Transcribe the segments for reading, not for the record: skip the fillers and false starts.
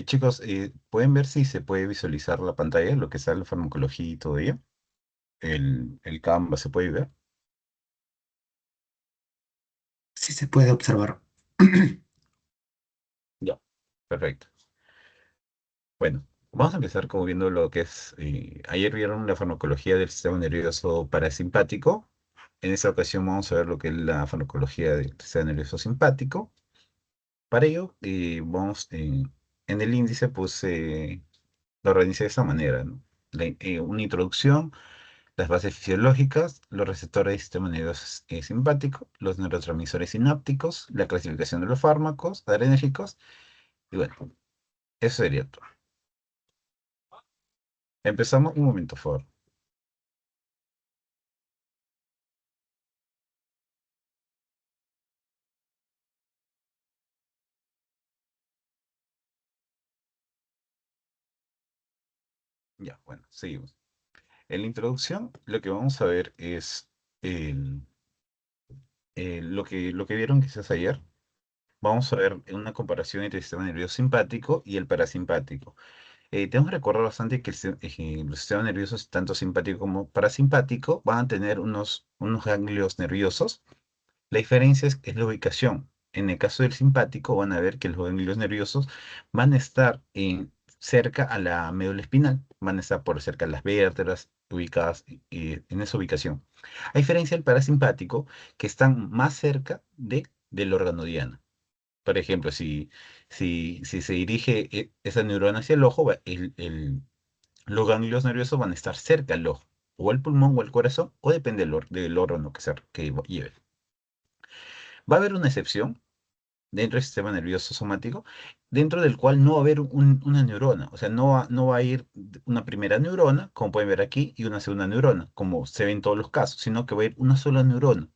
Chicos, ¿pueden ver si se puede visualizar la pantalla, lo que sale la farmacología y todo ello? El Canva se puede ver. Sí se puede observar. Ya. Perfecto. Bueno, vamos a empezar como viendo lo que es. Ayer vieron la farmacología del sistema nervioso parasimpático. En esta ocasión vamos a ver lo que es la farmacología del sistema nervioso simpático. Para ello, en el índice, pues lo organicé de esta manera, ¿no? Una introducción, las bases fisiológicas, los receptores del sistema nervioso simpático, los neurotransmisores sinápticos, la clasificación de los fármacos adrenérgicos, y bueno, eso sería todo. Empezamos un momento, por favor. Ya, bueno, seguimos. En la introducción, lo que vamos a ver es el- lo que vieron quizás ayer. Vamos a ver una comparación entre el sistema nervioso simpático y el parasimpático. Tenemos que recordar bastante que los sistemas nerviosos, tanto simpático como parasimpático, van a tener unos ganglios nerviosos. La diferencia es la ubicación. En el caso del simpático, van a ver que los ganglios nerviosos van a estar cerca a la médula espinal, van a estar por cerca de las vértebras, ubicadas en esa ubicación. A diferencia del parasimpático, que están más cerca del órgano diana. Por ejemplo, si se dirige esa neurona hacia el ojo, los ganglios nerviosos van a estar cerca al ojo, o al pulmón o al corazón, o depende del órgano que lleve. Va a haber una excepción dentro del sistema nervioso somático, dentro del cual no va a haber una neurona, o sea, no va a ir una primera neurona, como pueden ver aquí, y una segunda neurona, como se ve en todos los casos, sino que va a ir una sola neurona.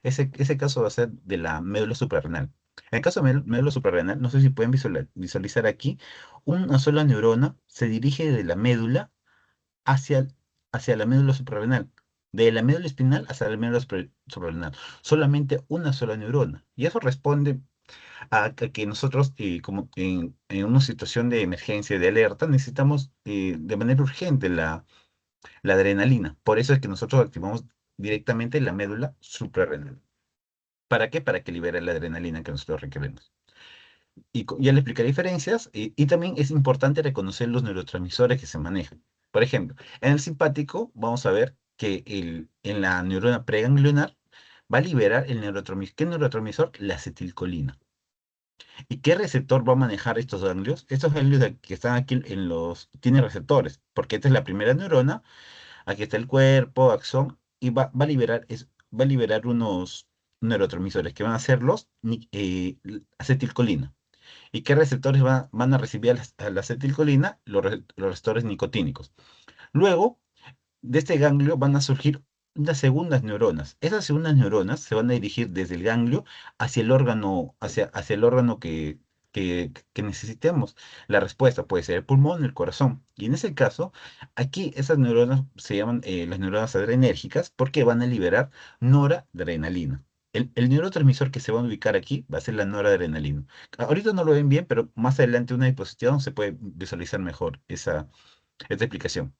Ese caso va a ser de la médula suprarrenal. En el caso de médula suprarrenal, no sé si pueden visualizar aquí, una sola neurona se dirige de la médula hacia, hacia la médula suprarrenal. De la médula espinal hacia la médula suprarrenal. Solamente una sola neurona. Y eso responde a que nosotros, como en una situación de emergencia, de alerta, necesitamos de manera urgente la adrenalina. Por eso es que nosotros activamos directamente la médula suprarrenal. ¿Para qué? Para que libere la adrenalina que nosotros requerimos. Ya le expliqué diferencias y también es importante reconocer los neurotransmisores que se manejan. Por ejemplo, en el simpático vamos a ver que en la neurona preganglionar va a liberar el neurotransmisor. ¿Qué neurotransmisor? La acetilcolina. ¿Y qué receptor va a manejar estos ganglios? Estos ganglios que están aquí tienen receptores, porque esta es la primera neurona, aquí está el cuerpo, axón, y va a liberar unos neurotransmisores que van a ser acetilcolina. ¿Y qué receptores van a recibir a la acetilcolina? Los receptores nicotínicos. Luego, de este ganglio van a surgir unas segundas neuronas. Esas segundas neuronas se van a dirigir desde el ganglio hacia el órgano que necesitemos. La respuesta puede ser el pulmón, el corazón. Y en ese caso, aquí esas neuronas se llaman las neuronas adrenérgicas porque van a liberar noradrenalina. El neurotransmisor que se va a ubicar aquí va a ser la noradrenalina. Ahorita no lo ven bien, pero más adelante en una disposición se puede visualizar mejor esta explicación.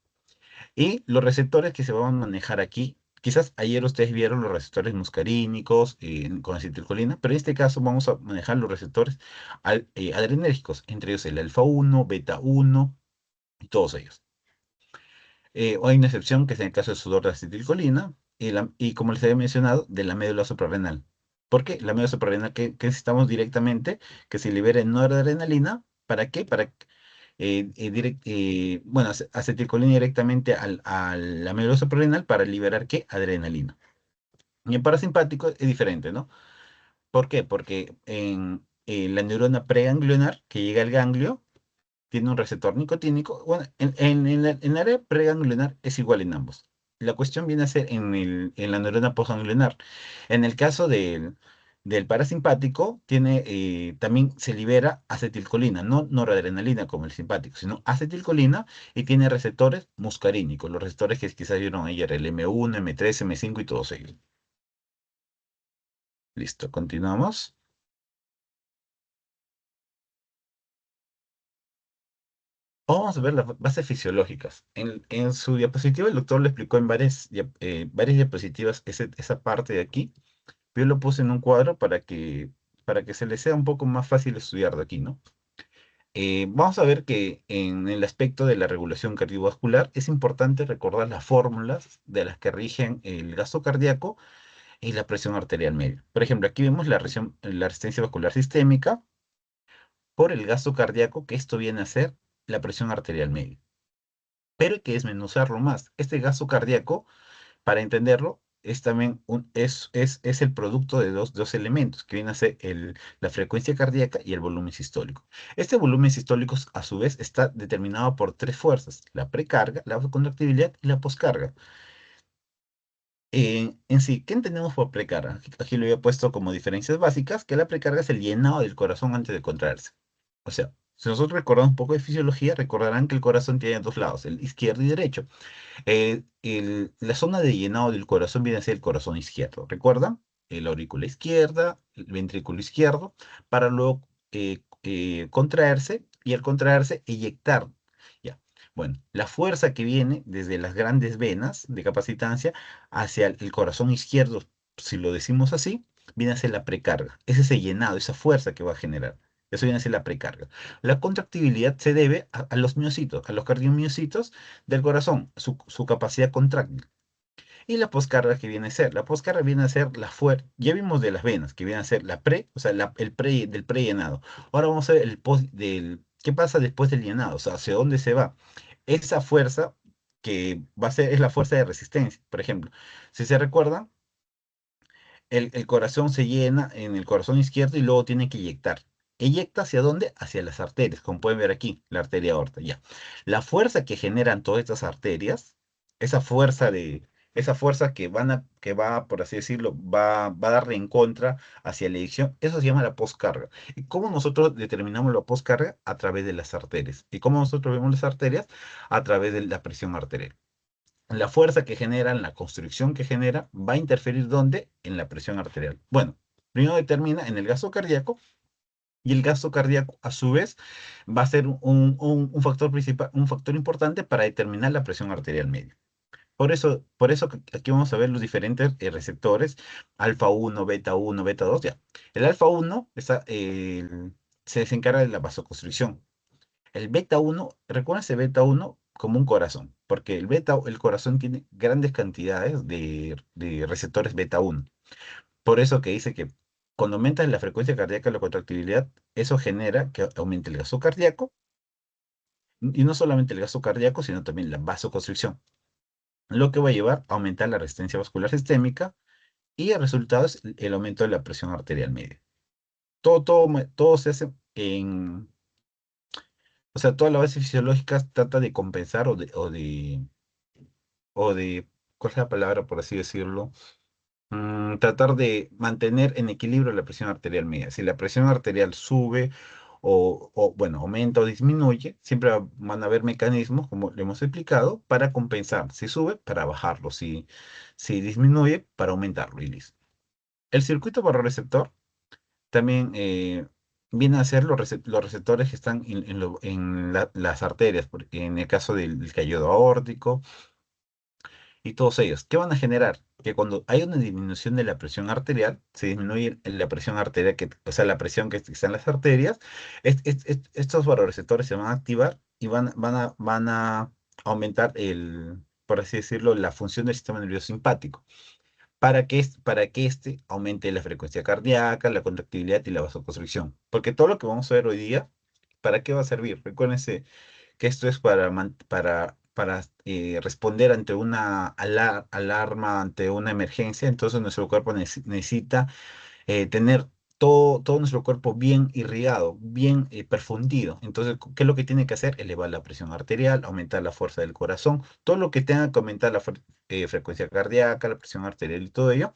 Y los receptores que se van a manejar aquí, quizás ayer ustedes vieron los receptores muscarínicos con acetilcolina, pero en este caso vamos a manejar los receptores adrenérgicos, entre ellos el alfa 1, beta 1 y todos ellos. Hay una excepción que es en el caso del sudor de acetilcolina y como les había mencionado, de la médula suprarrenal. ¿Por qué? La médula suprarrenal que necesitamos directamente que se libere noradrenalina. ¿Para qué? Bueno, acetilcolina directamente a la médula suprarrenal para liberar ¿qué? Adrenalina. Y en parasimpático es diferente, ¿no? ¿Por qué? Porque en la neurona preganglionar que llega al ganglio tiene un receptor nicotínico. Bueno, en el área preganglionar es igual en ambos. La cuestión viene a ser en la neurona postganglionar. En el caso del parasimpático, también se libera acetilcolina, no noradrenalina como el simpático, sino acetilcolina y tiene receptores muscarínicos, los receptores que quizás vieron ayer, el M1, M3, M5 y todos ellos. Listo, continuamos. Vamos a ver las bases fisiológicas. En su diapositiva el doctor lo explicó en varias diapositivas esa parte de aquí. Yo lo puse en un cuadro para que se le sea un poco más fácil estudiar de aquí, ¿no? Vamos a ver que en el aspecto de la regulación cardiovascular es importante recordar las fórmulas de las que rigen el gasto cardíaco y la presión arterial media. Por ejemplo, aquí vemos la resistencia vascular sistémica por el gasto cardíaco, que esto viene a ser la presión arterial media. Pero hay que desmenuzarlo más. Este gasto cardíaco, para entenderlo, es también es el producto de dos elementos, que viene a ser la frecuencia cardíaca y el volumen sistólico. Este volumen sistólico, a su vez, está determinado por tres fuerzas: la precarga, la contractibilidad y la poscarga. En sí, ¿qué entendemos por precarga? Aquí lo había puesto como diferencias básicas, que la precarga es el llenado del corazón antes de contraerse. O sea, si nosotros recordamos un poco de fisiología, recordarán que el corazón tiene dos lados, el izquierdo y derecho. La zona de llenado del corazón viene a ser el corazón izquierdo. ¿Recuerdan? La aurícula izquierda, el ventrículo izquierdo, para luego contraerse y al contraerse eyectar. Ya. Bueno, la fuerza que viene desde las grandes venas de capacitancia hacia el corazón izquierdo, si lo decimos así, viene a ser la precarga. Es ese llenado, esa fuerza que va a generar. Eso viene a ser la precarga. La contractibilidad se debe a los miocitos, a los cardiomiocitos del corazón, su capacidad contráctil. Y la poscarga que viene a ser, la poscarga viene a ser la fuerza, ya vimos de las venas, que viene a ser la pre, o sea, el pre del prellenado. Ahora vamos a ver qué pasa después del llenado, o sea, hacia dónde se va. Esa fuerza que va a ser, es la fuerza de resistencia. Por ejemplo, si se recuerdan, el corazón se llena en el corazón izquierdo y luego tiene que eyectar. ¿Eyecta hacia dónde? Hacia las arterias, como pueden ver aquí, la arteria aorta, ya. La fuerza que generan todas estas arterias, esa fuerza esa fuerza que va, por así decirlo, va a darle en contra hacia la eyección, eso se llama la poscarga. ¿Y cómo nosotros determinamos la poscarga? A través de las arterias. ¿Y cómo nosotros vemos las arterias? A través de la presión arterial. La fuerza que generan, la construcción que genera, va a interferir ¿dónde? En la presión arterial. Bueno, primero determina en el gasto cardíaco, y el gasto cardíaco, a su vez, va a ser un factor principal, un factor importante para determinar la presión arterial media. Por eso aquí vamos a ver los diferentes receptores, alfa uno, beta 2 ya. El alfa 1 se encarga de la vasoconstricción. El beta uno, recuerda ese beta uno como un corazón, porque el corazón tiene grandes cantidades de receptores beta uno. Por eso que dice que cuando aumenta la frecuencia cardíaca, la contractibilidad, eso genera que aumente el gasto cardíaco, y no solamente el gasto cardíaco, sino también la vasoconstricción, lo que va a llevar a aumentar la resistencia vascular sistémica, y el resultado es el aumento de la presión arterial media. Todo se hace o sea, toda la base fisiológica trata de compensar o de, ¿cuál es la palabra por así decirlo? Tratar de mantener en equilibrio la presión arterial media. Si la presión arterial sube bueno, aumenta o disminuye, siempre van a haber mecanismos, como le hemos explicado, para compensar. Si sube, para bajarlo. Si disminuye, para aumentarlo y listo. El circuito barroreceptor también viene a ser los receptores que están las arterias, en el caso del callodo aórtico y todos ellos. ¿Qué van a generar? Que cuando hay una disminución de la presión arterial, se disminuye la presión arterial, o sea, la presión que está en las arterias, estos vasoreceptores se van a activar y van a aumentar por así decirlo, la función del sistema nervioso simpático, para que éste aumente la frecuencia cardíaca, la contractibilidad y la vasoconstricción. Porque todo lo que vamos a ver hoy día, ¿para qué va a servir? Recuérdense que esto es para responder ante una alarma, ante una emergencia. Entonces nuestro cuerpo necesita tener todo nuestro cuerpo bien irrigado, bien perfundido. Entonces, ¿qué es lo que tiene que hacer? Elevar la presión arterial, aumentar la fuerza del corazón, todo lo que tenga que aumentar la frecuencia cardíaca, la presión arterial y todo ello,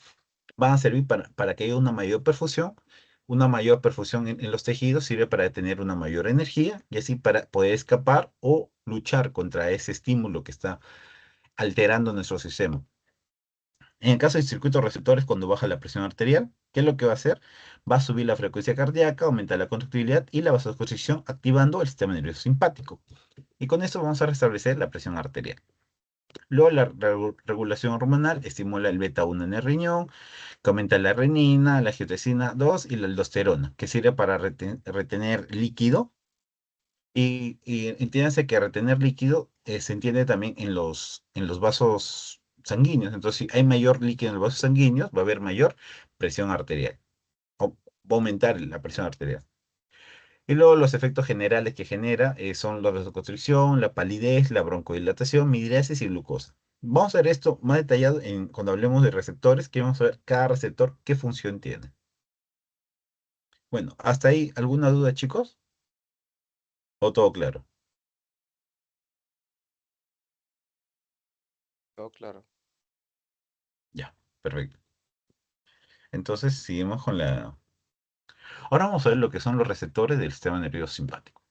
van a servir para que haya una mayor perfusión. Una mayor perfusión en los tejidos sirve para tener una mayor energía y así para poder escapar o luchar contra ese estímulo que está alterando nuestro sistema. En el caso de circuitos receptores, cuando baja la presión arterial, ¿Qué es lo que va a hacer? Va a subir la frecuencia cardíaca, aumentar la contractilidad y la vasoconstricción, activando el sistema nervioso simpático. Y con esto vamos a restablecer la presión arterial. Luego la regulación hormonal estimula el beta 1 en el riñón, que aumenta la renina, la angiotensina 2 y la aldosterona, que sirve para retener líquido. Y entiéndase que retener líquido se entiende también en los vasos sanguíneos. Entonces, si hay mayor líquido en los vasos sanguíneos, va a haber mayor presión arterial, o va a aumentar la presión arterial. Y luego los efectos generales que genera son la vasoconstricción, la palidez, la broncodilatación, midriasis y glucosa. Vamos a ver esto más detallado cuando hablemos de receptores, que vamos a ver cada receptor qué función tiene. Bueno, hasta ahí, ¿alguna duda, chicos? ¿O todo claro? Todo claro. Ya, perfecto. Entonces, seguimos con la... Ahora vamos a ver lo que son los receptores del sistema nervioso simpático.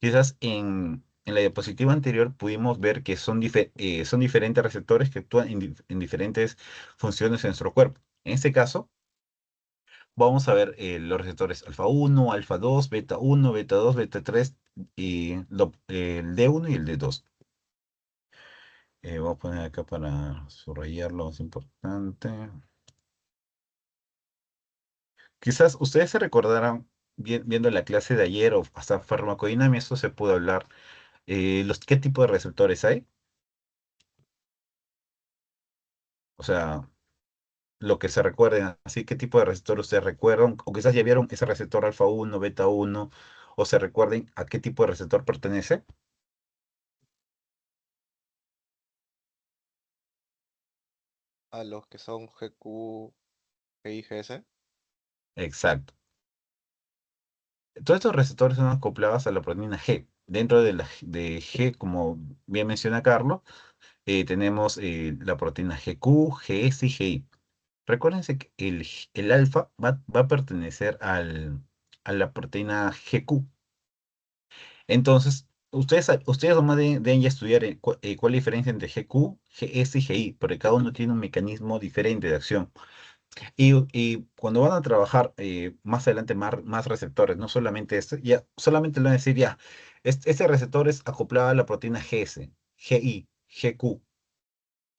Quizás en la diapositiva anterior pudimos ver que son diferentes receptores que actúan en diferentes funciones en nuestro cuerpo. En este caso, vamos a ver los receptores alfa uno, alfa 2, beta uno, beta 2, beta 3, y el D1 y el D2. Voy a poner acá para subrayar lo más importante. Quizás ustedes se recordarán, viendo la clase de ayer o hasta farmacodinámica, esto se pudo hablar. ¿Qué tipo de receptores hay? O sea, lo que se recuerden, así, ¿qué tipo de receptor ustedes recuerdan? O quizás ya vieron ese receptor alfa uno, beta uno, o se recuerden a qué tipo de receptor pertenece. A los que son GQ, GI, GS. Exacto. Todos estos receptores son acoplados a la proteína G. Dentro de G, como bien menciona Carlos, tenemos la proteína GQ, GS y GI. Recuérdense que el alfa va a pertenecer a la proteína GQ. Entonces, ustedes nomás deben ya estudiar cuál es la diferencia entre GQ, GS y GI, porque cada uno tiene un mecanismo diferente de acción. Y cuando van a trabajar más adelante más receptores, no solamente este, ya solamente le van a decir ya, este receptor es acoplado a la proteína GS, GI, GQ.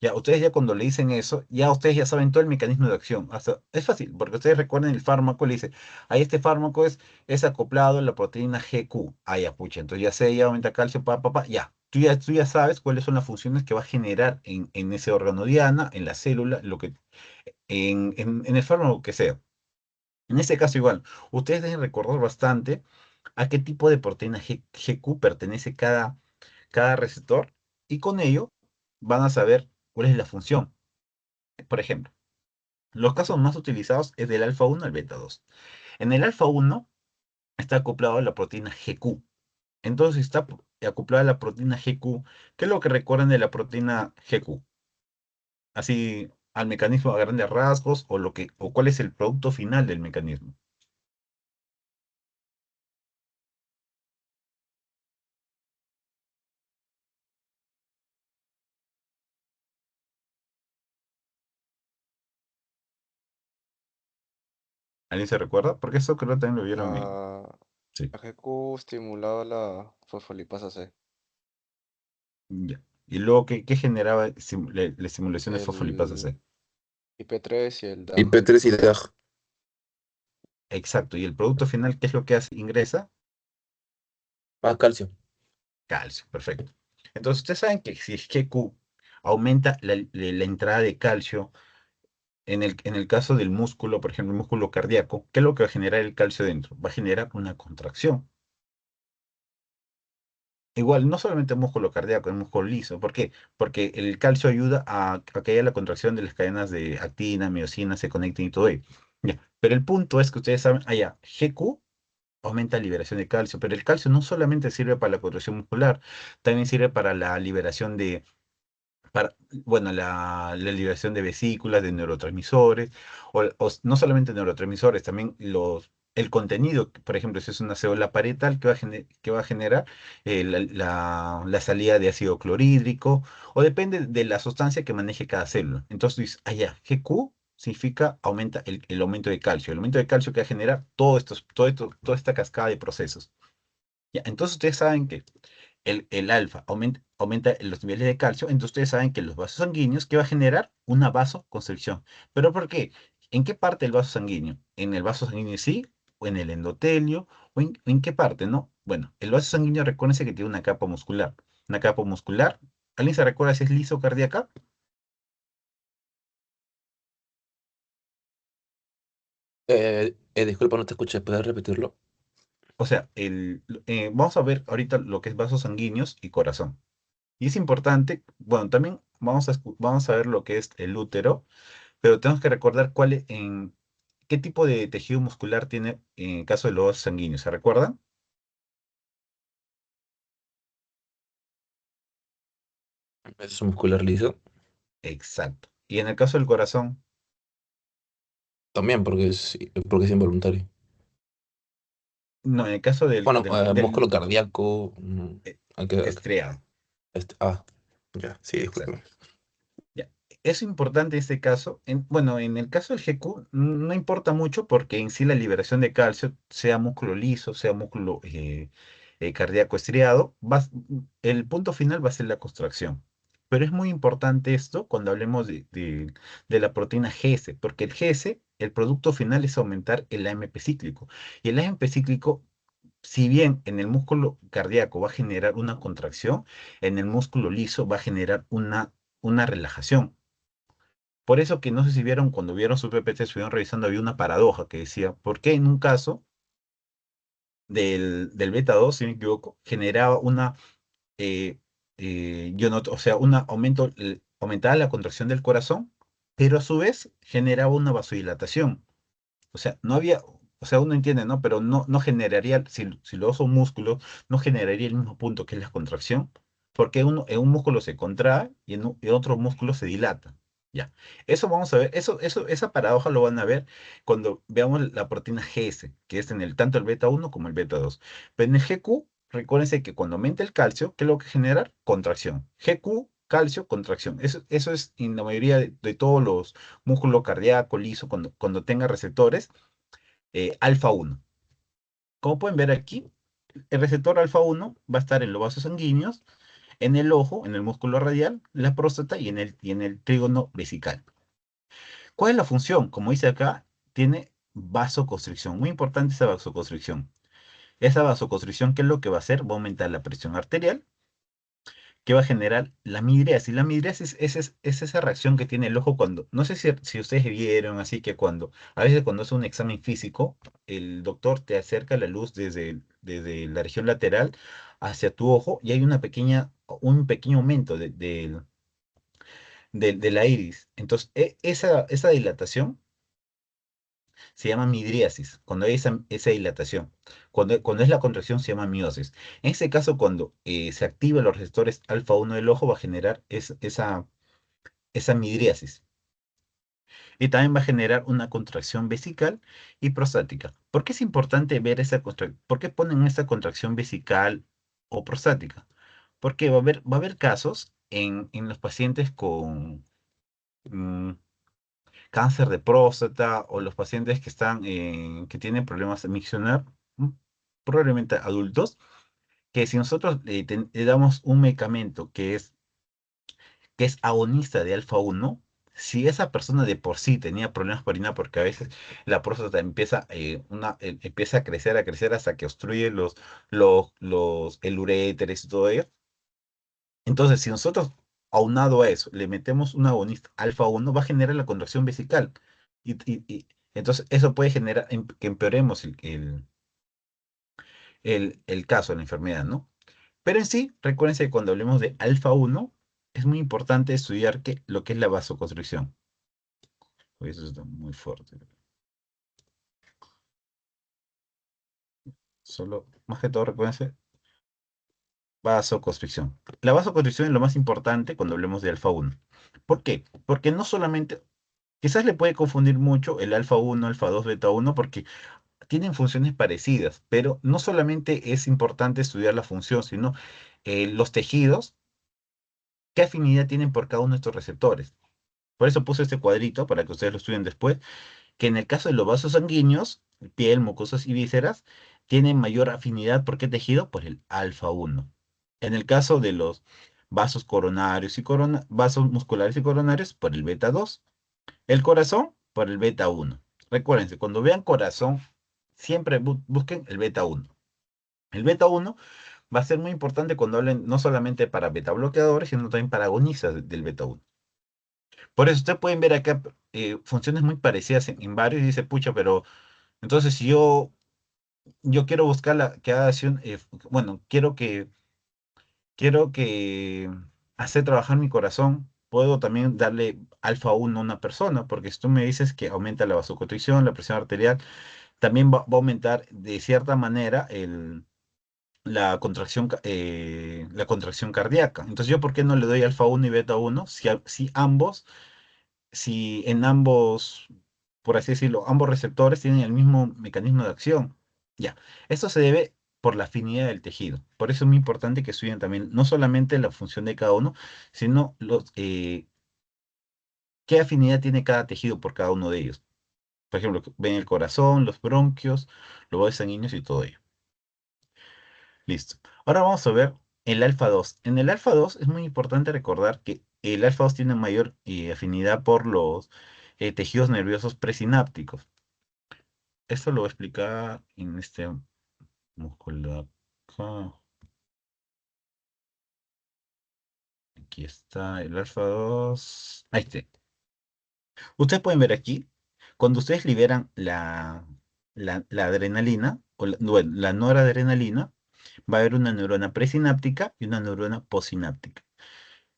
Ya, ustedes ya cuando le dicen eso, ya ustedes ya saben todo el mecanismo de acción. Hasta, es fácil, porque ustedes recuerden el fármaco, le dice, ahí este fármaco es acoplado a la proteína GQ. Ah, ya, pucha, entonces ya sé, ya aumenta calcio, ya. Tú ya sabes cuáles son las funciones que va a generar en ese órgano diana, en la célula, en el fármaco que sea. En este caso igual, ustedes deben recordar bastante a qué tipo de proteína GQ pertenece cada receptor, y con ello van a saber cuál es la función. Por ejemplo, los casos más utilizados es del alfa uno al beta 2. En el alfa uno está acoplado a la proteína GQ. Entonces está acoplada a la proteína GQ. ¿Qué es lo que recuerdan de la proteína GQ? Así, al mecanismo a grandes rasgos, o cuál es el producto final del mecanismo. ¿Alguien se recuerda? Porque eso creo que también lo vieron en... La, Sí, la GQ estimulaba la fosfolipasa C. ya. Y luego, ¿qué generaba la estimulación de fosfolipasa El C? IP3 y el Y DAG. P3 y DAG. Exacto. ¿Y el producto final qué es lo que hace? Ingresa Ah, calcio. calcio. Perfecto. Entonces, ustedes saben que si es que Q aumenta la entrada de calcio, en el caso del músculo, por ejemplo, el músculo cardíaco, ¿qué es lo que va a generar el calcio dentro? Va a generar una contracción. Igual, no solamente el músculo cardíaco, el músculo liso. ¿Por qué? Porque el calcio ayuda a que haya la contracción de las cadenas de actina, miocina, se conecten y todo ello. Ya. Pero el punto es que ustedes saben, GQ aumenta la liberación de calcio, pero el calcio no solamente sirve para la contracción muscular, también sirve para la liberación para, bueno, la liberación de vesículas, de neurotransmisores, no solamente neurotransmisores, también el contenido. Por ejemplo, si es una célula parietal que va a generar la salida de ácido clorhídrico, o depende de la sustancia que maneje cada célula. Entonces, dices, GQ significa aumenta el aumento de calcio. El aumento de calcio que va a generar toda esta cascada de procesos. Ya, entonces ustedes saben que el alfa aumenta los niveles de calcio, entonces ustedes saben que los vasos sanguíneos, que va a generar una vasoconstricción. ¿Pero por qué? ¿En qué parte del vaso sanguíneo? ¿En el vaso sanguíneo en sí? ¿O en el endotelio? ¿O en qué parte, no? Bueno, el vaso sanguíneo, recuérdense que tiene una capa muscular. Una capa muscular. ¿Alguien se recuerda si es liso cardíaca? Disculpa, no te escuché, ¿puedes repetirlo? O sea, vamos a ver ahorita lo que es vasos sanguíneos y corazón. Y es importante, bueno, también vamos a ver lo que es el útero, pero tenemos que recordar qué tipo de tejido muscular tiene en el caso de los vasos sanguíneos. ¿Se recuerdan? Es muscular liso. Exacto. Y en el caso del corazón, También porque es involuntario. no, en el caso Bueno, músculo cardíaco. eh, Hay que, estriado. ya, sí, Exacto. discúlpame. Ya. Es importante este caso. Bueno, en el caso del GQ no importa mucho porque en sí la liberación de calcio, sea músculo liso, sea músculo cardíaco estriado, el punto final va a ser la contracción. Pero es muy importante esto cuando hablemos de la proteína GS, porque el GS, el producto final es aumentar el AMP cíclico. Y el AMP cíclico, si bien en el músculo cardíaco va a generar una contracción, en el músculo liso va a generar una relajación. Por eso que no sé si vieron, cuando vieron su PPT, estuvieron revisando, había una paradoja que decía, ¿por qué en un caso del beta 2 si no me equivoco, generaba eh, yo no, o sea, aumentaba la contracción del corazón, pero a su vez generaba una vasodilatación? O sea, no había, o sea, uno entiende, ¿no? Pero no generaría, si los dos son músculos, no generaría el mismo punto que es la contracción, porque en un músculo se contrae y en otro músculo se dilata. Ya. Eso vamos a ver, esa paradoja lo van a ver cuando veamos la proteína GS, que es tanto el beta 1 como el beta 2. Pero en el GQ, recuérdense que cuando aumenta el calcio, ¿qué es lo que genera? Contracción. GQ, calcio, contracción. Eso es en la mayoría de todos los músculo cardíaco, liso, cuando tenga receptores alfa 1. Como pueden ver aquí, el receptor alfa 1 va a estar en los vasos sanguíneos, en el ojo, en el músculo radial, la próstata y en el trígono vesical. ¿Cuál es la función? Como dice acá, tiene vasoconstricción. Muy importante esa vasoconstricción. Esa vasoconstricción, ¿qué es lo que va a hacer? Va a aumentar la presión arterial, que va a generar la midriasis. La midriasis es esa reacción que tiene el ojo cuando, no sé si ustedes vieron, así que a veces cuando es un examen físico, el doctor te acerca la luz desde la región lateral hacia tu ojo y hay un pequeño aumento de la iris. Entonces, esa dilatación se llama midriasis, cuando hay esa dilatación. Cuando es la contracción se llama miosis. En este caso, cuando se activan los receptores alfa 1 del ojo, va a generar esa midriasis. Y también va a generar una contracción vesical y prostática. ¿Por qué es importante ver esa contracción? ¿Por qué ponen esta contracción vesical o prostática? Porque va a haber casos en los pacientes con mm, cáncer de próstata o los pacientes que tienen problemas de miccionar, mm, probablemente adultos, que si nosotros le damos un medicamento que es agonista de alfa 1, si esa persona de por sí tenía problemas para orinar, porque a veces la próstata empieza a crecer hasta que obstruye el uréter y todo ello. Entonces, si nosotros, aunado a eso, le metemos un agonista alfa 1, va a generar la contracción vesical. Entonces, eso puede generar que empeoremos el caso, la enfermedad, ¿no? Pero en sí, recuérdense que cuando hablemos de alfa 1, es muy importante estudiar lo que es la vasoconstricción. Uy, eso está muy fuerte. Solo, más que todo, recuérdense, vasoconstricción. La vasoconstricción es lo más importante cuando hablemos de alfa 1. ¿Por qué? Porque no solamente, quizás le puede confundir mucho el alfa 1, alfa 2, beta 1, porque tienen funciones parecidas, pero no solamente es importante estudiar la función, sino los tejidos, qué afinidad tienen por cada uno de estos receptores. Por eso puse este cuadrito para que ustedes lo estudien después, que en el caso de los vasos sanguíneos, piel, mucosas y vísceras, tienen mayor afinidad por qué tejido, por el alfa 1. En el caso de los vasos coronarios y vasos musculares y coronarios, por el beta 2. El corazón, por el beta 1. Recuérdense, cuando vean corazón, siempre busquen el beta 1. El beta 1 va a ser muy importante cuando hablen no solamente para beta bloqueadores, sino también para agonistas del beta 1. Por eso ustedes pueden ver acá funciones muy parecidas en varios y dice, pucha, pero entonces si yo quiero buscar que haga acción, bueno, quiero que hacer trabajar mi corazón, puedo también darle alfa 1 a una persona, porque si tú me dices que aumenta la vasoconstricción, la presión arterial, también va a aumentar de cierta manera la contracción cardíaca. Entonces, ¿yo por qué no le doy alfa 1 y beta 1 si en ambos, por así decirlo, ambos receptores tienen el mismo mecanismo de acción? Ya, esto se debe por la afinidad del tejido. Por eso es muy importante que estudien también no solamente la función de cada uno, sino qué afinidad tiene cada tejido por cada uno de ellos. Por ejemplo, ven el corazón, los bronquios, los vasos sanguíneos y todo ello. Listo. Ahora vamos a ver el alfa 2. En el alfa 2 es muy importante recordar que el alfa 2 tiene mayor afinidad por los tejidos nerviosos presinápticos. Esto lo voy a explicar en este músculo acá. Aquí está el alfa 2. Ahí está. Ustedes pueden ver aquí, cuando ustedes liberan la adrenalina, o bueno, la noradrenalina, va a haber una neurona presináptica y una neurona postsináptica.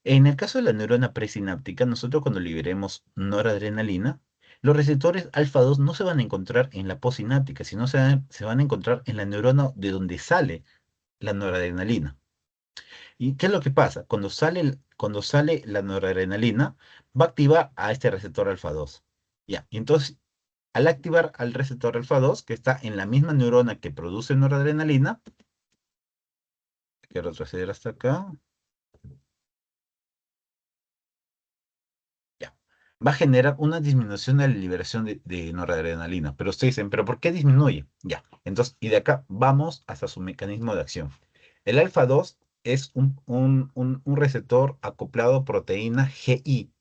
En el caso de la neurona presináptica, nosotros cuando liberemos noradrenalina, los receptores alfa 2 no se van a encontrar en la postsináptica, sino se van a encontrar en la neurona de donde sale la noradrenalina. ¿Y qué es lo que pasa? Cuando sale la noradrenalina, va a activar a este receptor alfa 2. Ya, y entonces, al activar al receptor alfa 2, que está en la misma neurona que produce noradrenalina, quiero retroceder hasta acá. Ya. Va a generar una disminución de la liberación de noradrenalina. Pero ustedes dicen, ¿pero por qué disminuye? Ya. Entonces, y de acá vamos hasta su mecanismo de acción. El alfa 2 es un receptor acoplado a proteína GI.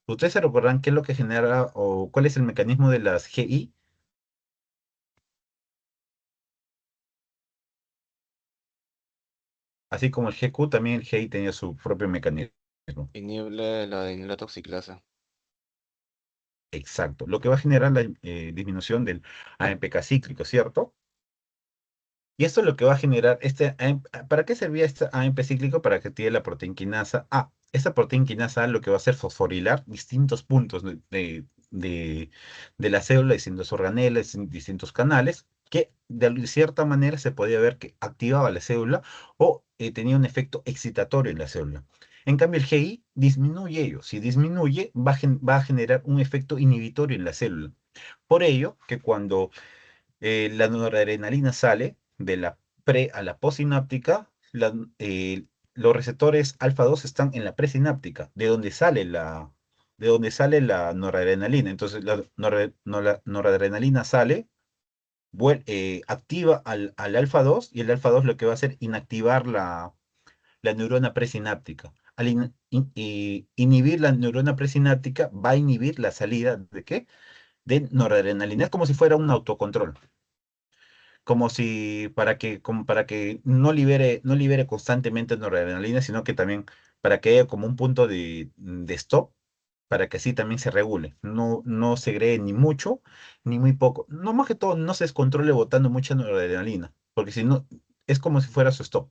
¿Ustedes se recuerdan qué es lo que genera o cuál es el mecanismo de las GI? Así como el GQ, también el GI tenía su propio mecanismo. Inhibe la toxiclasa. Exacto. Lo que va a generar la disminución del AMPK cíclico, ¿cierto? Y esto es lo que va a generar ¿para qué servía este AMP cíclico? Para que active la proteína quinasa A. Esta proteína quinasa A lo que va a hacer fosforilar distintos puntos de la célula, distintos organeles, distintos canales, que de cierta manera se podía ver que activaba la célula o tenía un efecto excitatorio en la célula. En cambio, el GI disminuye ello. Si disminuye, va a generar un efecto inhibitorio en la célula. Por ello, que cuando la noradrenalina sale de la pre a la postsináptica, los receptores alfa 2 están en la presináptica, de donde sale la noradrenalina. Entonces la noradrenalina sale, activa al alfa 2 y el alfa 2 lo que va a hacer inactivar la neurona presináptica. Al inhibir la neurona presináptica, va a inhibir la salida ¿de qué? De noradrenalina. Es como si fuera un autocontrol, como para que no libere constantemente noradrenalina, sino que también para que haya como un punto de stop, para que así también se regule. No segregue ni mucho ni muy poco. No, más que todo, no se descontrole botando mucha noradrenalina, porque si no, es como si fuera su stop.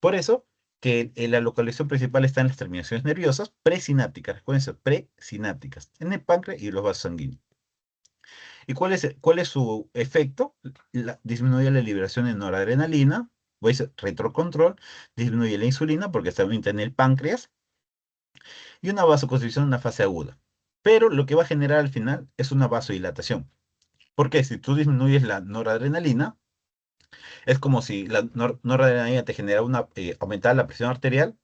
Por eso que la localización principal está en las terminaciones nerviosas presinápticas, recuerden, presinápticas, en el páncreas y los vasos sanguíneos. ¿Y cuál es su efecto? Disminuye la liberación de noradrenalina, o es retrocontrol, disminuye la insulina porque está en el páncreas y una vasoconstricción en una fase aguda. Pero lo que va a generar al final es una vasodilatación. Porque si tú disminuyes la noradrenalina, es como si la noradrenalina te genera aumentar la presión arterial,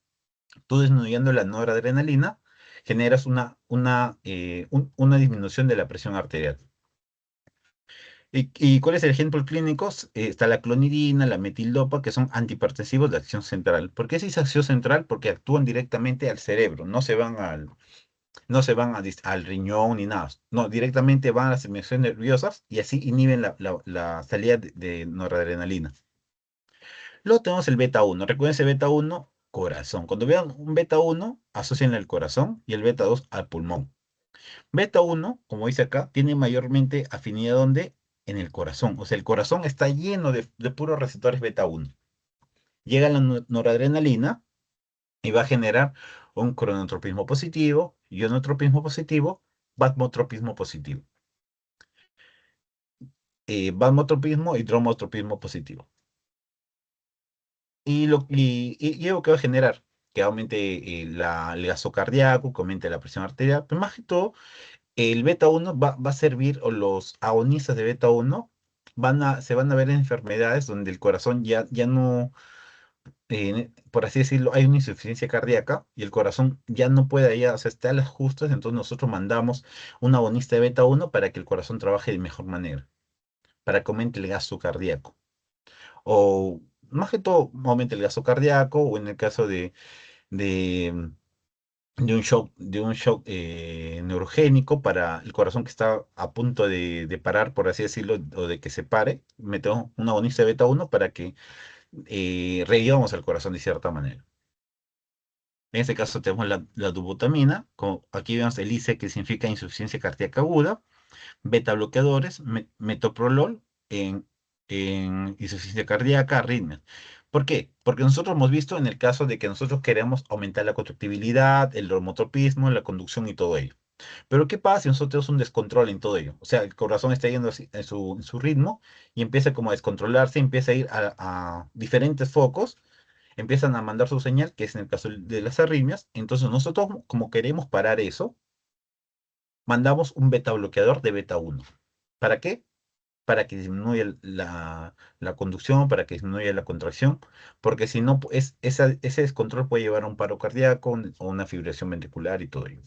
tú disminuyendo la noradrenalina, generas una disminución de la presión arterial. ¿Y cuál es el ejemplo clínico? Está la clonidina, la metildopa, que son antihipertensivos de acción central. ¿Por qué se dice acción central? Porque actúan directamente al cerebro, no se van al riñón ni nada. No, directamente van a las terminaciones nerviosas y así inhiben la salida de noradrenalina. Luego tenemos el beta uno. Recuerden ese beta uno, corazón. Cuando vean un beta uno, asocian al corazón y el beta 2 al pulmón. Beta uno, como dice acá, tiene mayormente afinidad donde en el corazón. O sea, el corazón está lleno de puros receptores beta uno. Llega la noradrenalina y va a generar un cronotropismo positivo, ionotropismo positivo, vasmotropismo positivo. Vasmotropismo y dromotropismo positivo. Y algo que va a generar que aumente el gasto cardíaco, que aumente la presión arterial, pero más que todo, el beta uno va a servir, o los agonistas de beta uno se van a ver en enfermedades donde el corazón ya no, por así decirlo, hay una insuficiencia cardíaca y el corazón ya no puede, ya, o sea, está a las justas, entonces nosotros mandamos un agonista de beta uno para que el corazón trabaje de mejor manera, para que aumente el gasto cardíaco. O más que todo, aumente el gasto cardíaco, o en el caso de, de un shock neurogénico para el corazón que está a punto de parar, por así decirlo, o de que se pare, metemos un agonista de beta uno para que revivamos el corazón de cierta manera. En este caso tenemos la dobutamina, aquí vemos el ICE, que significa insuficiencia cardíaca aguda, beta bloqueadores, metoprolol en insuficiencia cardíaca, arritmias. ¿Por qué? Porque nosotros hemos visto en el caso de que nosotros queremos aumentar la contractibilidad, el normotropismo, la conducción y todo ello. Pero ¿qué pasa si nosotros tenemos un descontrol en todo ello? O sea, el corazón está yendo así en su ritmo y empieza como a descontrolarse, empieza a ir a diferentes focos, empiezan a mandar su señal, que es en el caso de las arritmias. Entonces nosotros, como queremos parar eso, mandamos un beta bloqueador de beta uno. ¿Para qué? Para que disminuya la conducción, para que disminuya la contracción, porque si no, ese descontrol puede llevar a un paro cardíaco o una fibrilación ventricular y todo ello.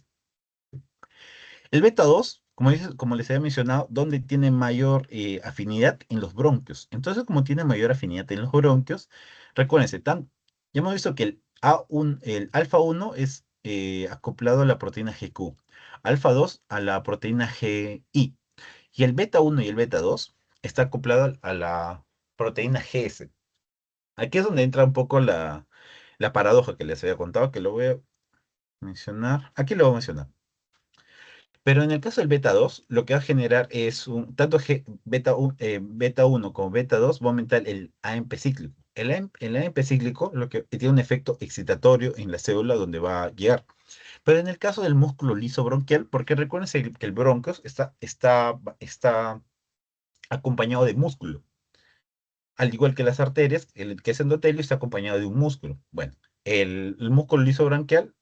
El beta 2, como les había mencionado, ¿dónde tiene mayor afinidad? En los bronquios. Entonces, como tiene mayor afinidad en los bronquios, recuérdense, ya hemos visto que el alfa 1 es acoplado a la proteína GQ, alfa 2 a la proteína GI, y el beta 1 y el beta 2 está acoplado a la proteína GS. Aquí es donde entra un poco la paradoja que les había contado, que lo voy a mencionar. Aquí lo voy a mencionar. Pero en el caso del beta 2, lo que va a generar es tanto beta 1 como beta 2 va a aumentar el AMP cíclico. El AMP cíclico lo que tiene un efecto excitatorio en la célula donde va a llegar. Pero en el caso del músculo liso bronquial, porque recuerden que el bronquios está acompañado de músculo. Al igual que las arterias, el que es endotelio está acompañado de un músculo. Bueno, el músculo liso bronquial,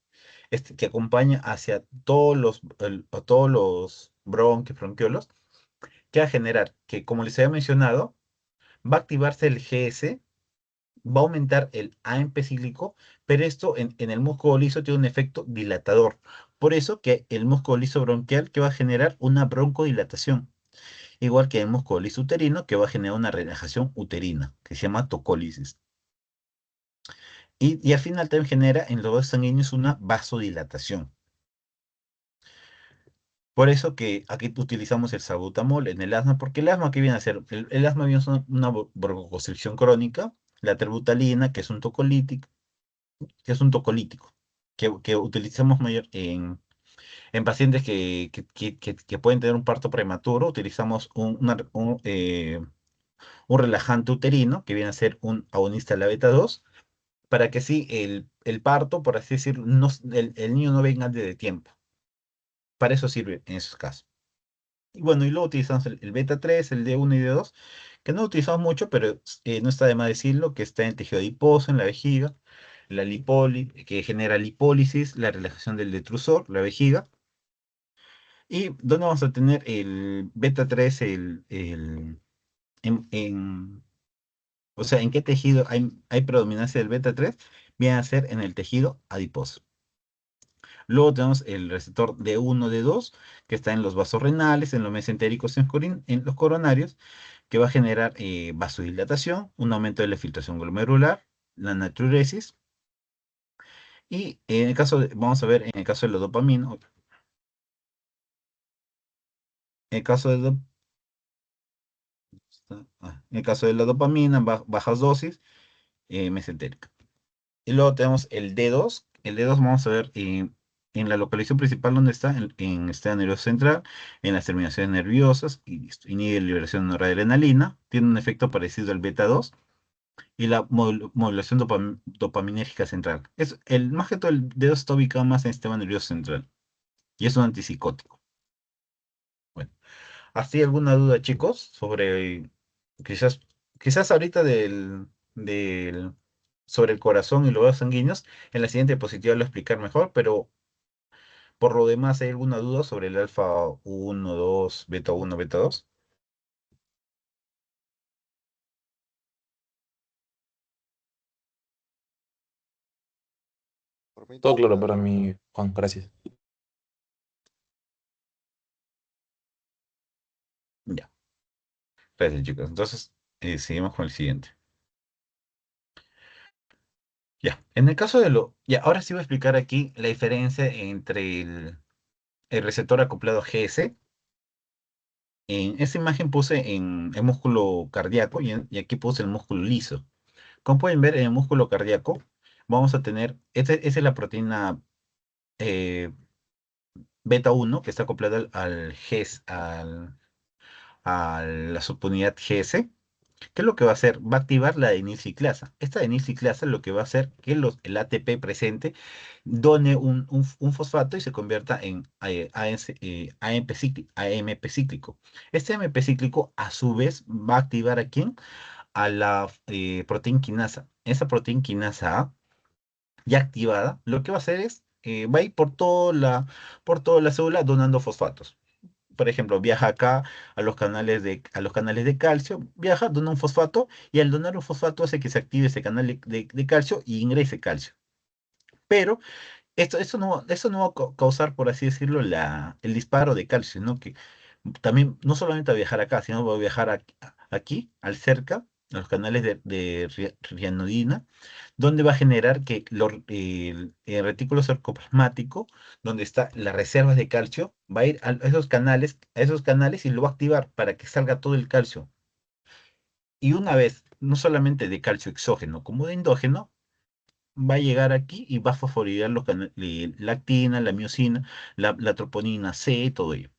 que acompaña hacia a todos los bronquios, bronquiolos, que va a generar que, como les había mencionado, va a activarse el GS, va a aumentar el AMP cíclico, pero esto en el músculo liso tiene un efecto dilatador. Por eso que el músculo liso bronquial que va a generar una broncodilatación, igual que el músculo liso uterino que va a generar una relajación uterina, que se llama tocólisis. Y al final también genera en los vasos sanguíneos una vasodilatación. Por eso que aquí utilizamos el salbutamol en el asma, porque el asma, ¿qué viene a ser? El asma viene a ser una broncoconstricción crónica, la terbutalina, que es un tocolítico, que utilizamos mayor en pacientes que pueden tener un parto prematuro, utilizamos un relajante uterino, que viene a ser un agonista de la beta 2, para que así el parto, por así decirlo, el niño no venga antes de tiempo. Para eso sirve en esos casos. Y bueno, y luego utilizamos el beta 3, el D1 y D2, que no utilizamos mucho, pero no está de más decirlo, que está en el tejido adiposo, en la vejiga, que genera lipólisis, la relajación del detrusor, la vejiga. ¿Y dónde vamos a tener el beta 3, en, en- o sea, en qué tejido hay predominancia del beta 3? Viene a ser en el tejido adiposo. Luego tenemos el receptor D1, D2, que está en los vasos renales, en los mesentéricos, en los coronarios, que va a generar vasodilatación, un aumento de la filtración glomerular, la natriuresis, y en el caso vamos a ver, en el caso de la dopamina, en el caso de, en el caso de la dopamina, bajas dosis, mesentérica. Y luego tenemos el D2. El D2 vamos a ver en la localización principal donde está, en el sistema nervioso central, en las terminaciones nerviosas, y listo. Inhibe la liberación de noradrenalina, tiene un efecto parecido al beta 2 y la modulación dopaminérgica central. Más que todo el D2 está ubicado más en el sistema nervioso central y es un antipsicótico. Bueno, ¿así alguna duda, chicos, sobre quizás, quizás ahorita sobre el corazón y los vasos sanguíneos? En la siguiente diapositiva lo voy a explicar mejor, pero por lo demás, ¿hay alguna duda sobre el alfa uno 2 beta uno beta dos? Por mí Todo todo claro para claro. mí, Juan, gracias. Ya, gracias, chicos. Entonces, seguimos con el siguiente. Ya, en el caso de lo... Ya, ahora sí voy a explicar aquí la diferencia entre el receptor acoplado GS. En esa imagen puse en el músculo cardíaco y aquí puse el músculo liso. Como pueden ver, en el músculo cardíaco vamos a tener, esta es la proteína eh, beta uno que está acoplada al GES, a la subunidad GS. ¿Qué es lo que va a hacer? Va a activar la adenilciclasa. Esta adenilciclasa lo que va a hacer que el ATP presente done un fosfato y se convierta en AMP cíclico. Este AMP cíclico a su vez va a activar a quién? A la proteína quinasa. Esa proteína quinasa A ya activada, lo que va a hacer es, va a ir por toda la célula donando fosfatos. Por ejemplo, viaja acá a los canales de calcio, viaja, dona un fosfato y al donar un fosfato hace que se active ese canal de calcio y ingrese calcio. Pero esto no va a causar, por así decirlo, el disparo de calcio, ¿no? Que también no solamente va a viajar acá, sino va a viajar aquí, al cerca, a los canales de rianodina, donde va a generar que el retículo sarcoplasmático, donde están las reservas de calcio, va a ir a esos canales y lo va a activar para que salga todo el calcio. Y una vez, no solamente de calcio exógeno como de endógeno, va a llegar aquí y va a fosforilar la actina, la miosina, la troponina C, todo ello.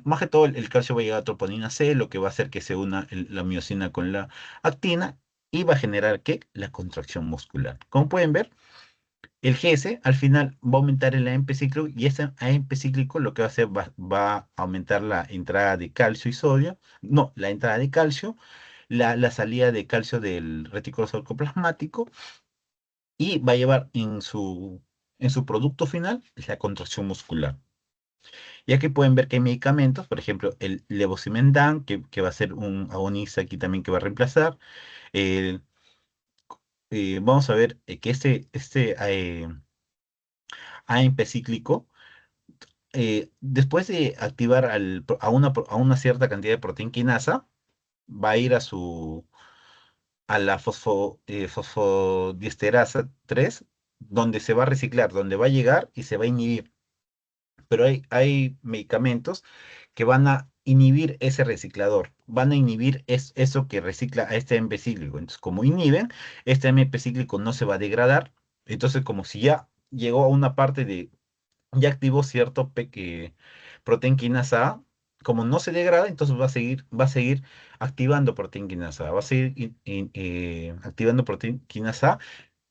Más que todo, el calcio va a llegar a troponina C, lo que va a hacer que se una la miosina con la actina y va a generar ¿qué? La contracción muscular. Como pueden ver, el GS al final va a aumentar el AMP cíclico y ese AMP cíclico lo que va a hacer va a aumentar la entrada de calcio y sodio, no, la entrada de calcio, la salida de calcio del retículo sarcoplasmático y va a llevar en su producto final la contracción muscular. Y aquí pueden ver que hay medicamentos, por ejemplo, el levosimendan, que va a ser un agonista aquí también que va a reemplazar. El- Vamos a ver que AMP cíclico, después de activar a una cierta cantidad de proteína quinasa, va a ir a la fosfodiesterasa 3, donde se va a reciclar, donde va a llegar y se va a inhibir. Pero hay medicamentos que van a inhibir ese reciclador, van a inhibir eso que recicla a este AMP cíclico. Entonces, como inhiben, este AMP cíclico no se va a degradar. Entonces, como si ya llegó a una parte ya activó cierto proteína quinasa A, como no se degrada, entonces va a seguir activando proteína quinasa A, va a seguir activando proteína quinasa A,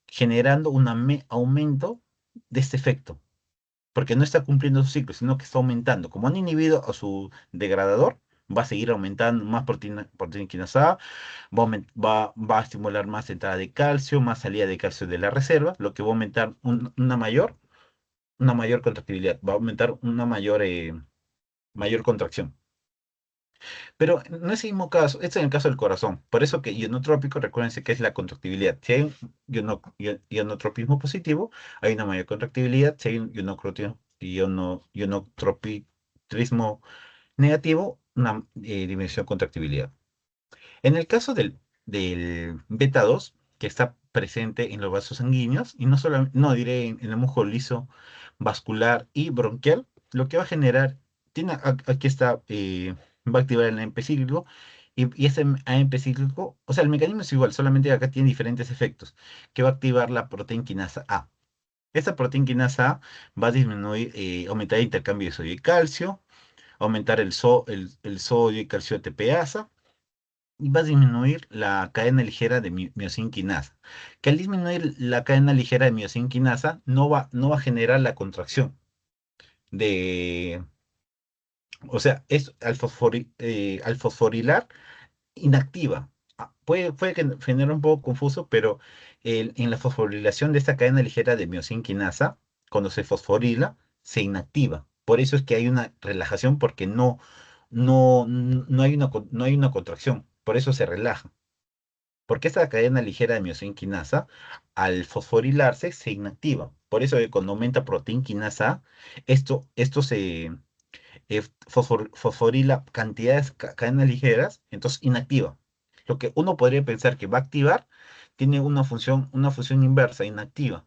generando un aumento de este efecto porque no está cumpliendo su ciclo, sino que está aumentando. Como han inhibido a su degradador, va a seguir aumentando más proteína quinasa A, va a estimular más entrada de calcio, más salida de calcio de la reserva, lo que va a aumentar una mayor contractibilidad, va a aumentar una mayor contracción. Pero no es el mismo caso, este es en el caso del corazón. Por eso que ionotrópico, recuérdense que es la contractibilidad. Si hay un ionotropismo positivo, hay una mayor contractibilidad. Si hay un ionotropismo negativo, una disminución de contractibilidad. En el caso del beta 2 que está presente en los vasos sanguíneos, y no solamente, no diré en el músculo liso vascular y bronquial, lo que va a generar, aquí está, va a activar el AMP cíclico, y ese AMP cíclico, o sea, el mecanismo es igual, solamente acá tiene diferentes efectos, que va a activar la proteína quinasa A. Esta proteína quinasa A va a disminuir, aumentar el intercambio de sodio y calcio, aumentar el sodio y calcio ATPasa, y va a disminuir la cadena ligera de miosina quinasa. Que al disminuir la cadena ligera de miosina quinasa no va a generar la contracción de, o sea, es al fosforilar inactiva. Puede que genere un poco confuso, pero en la fosforilación de esta cadena ligera de miosina quinasa, cuando se fosforila, se inactiva. Por eso es que hay una relajación, porque no hay una contracción. Por eso se relaja. Porque esta cadena ligera de miosina quinasa, al fosforilarse, se inactiva. Por eso que cuando aumenta proteína quinasa A, esto se fosforila cantidades, cadenas ligeras, entonces inactiva. Lo que uno podría pensar que va a activar, tiene una función inversa, inactiva,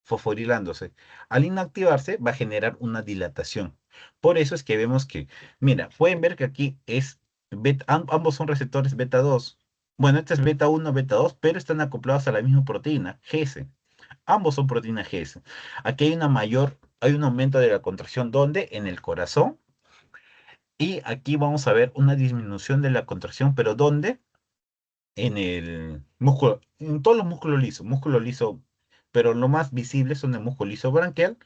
fosforilándose. Al inactivarse, va a generar una dilatación. Por eso es que vemos que, mira, pueden ver que aquí ambos son receptores beta 2. Bueno, este es beta 1, beta 2, pero están acoplados a la misma proteína, GS. Ambos son proteínas GS. Aquí hay un aumento de la contracción, ¿dónde? En el corazón. Y aquí vamos a ver una disminución de la contracción, pero ¿dónde? En el músculo, en todos los músculo liso, pero lo más visible son el músculo liso bronquial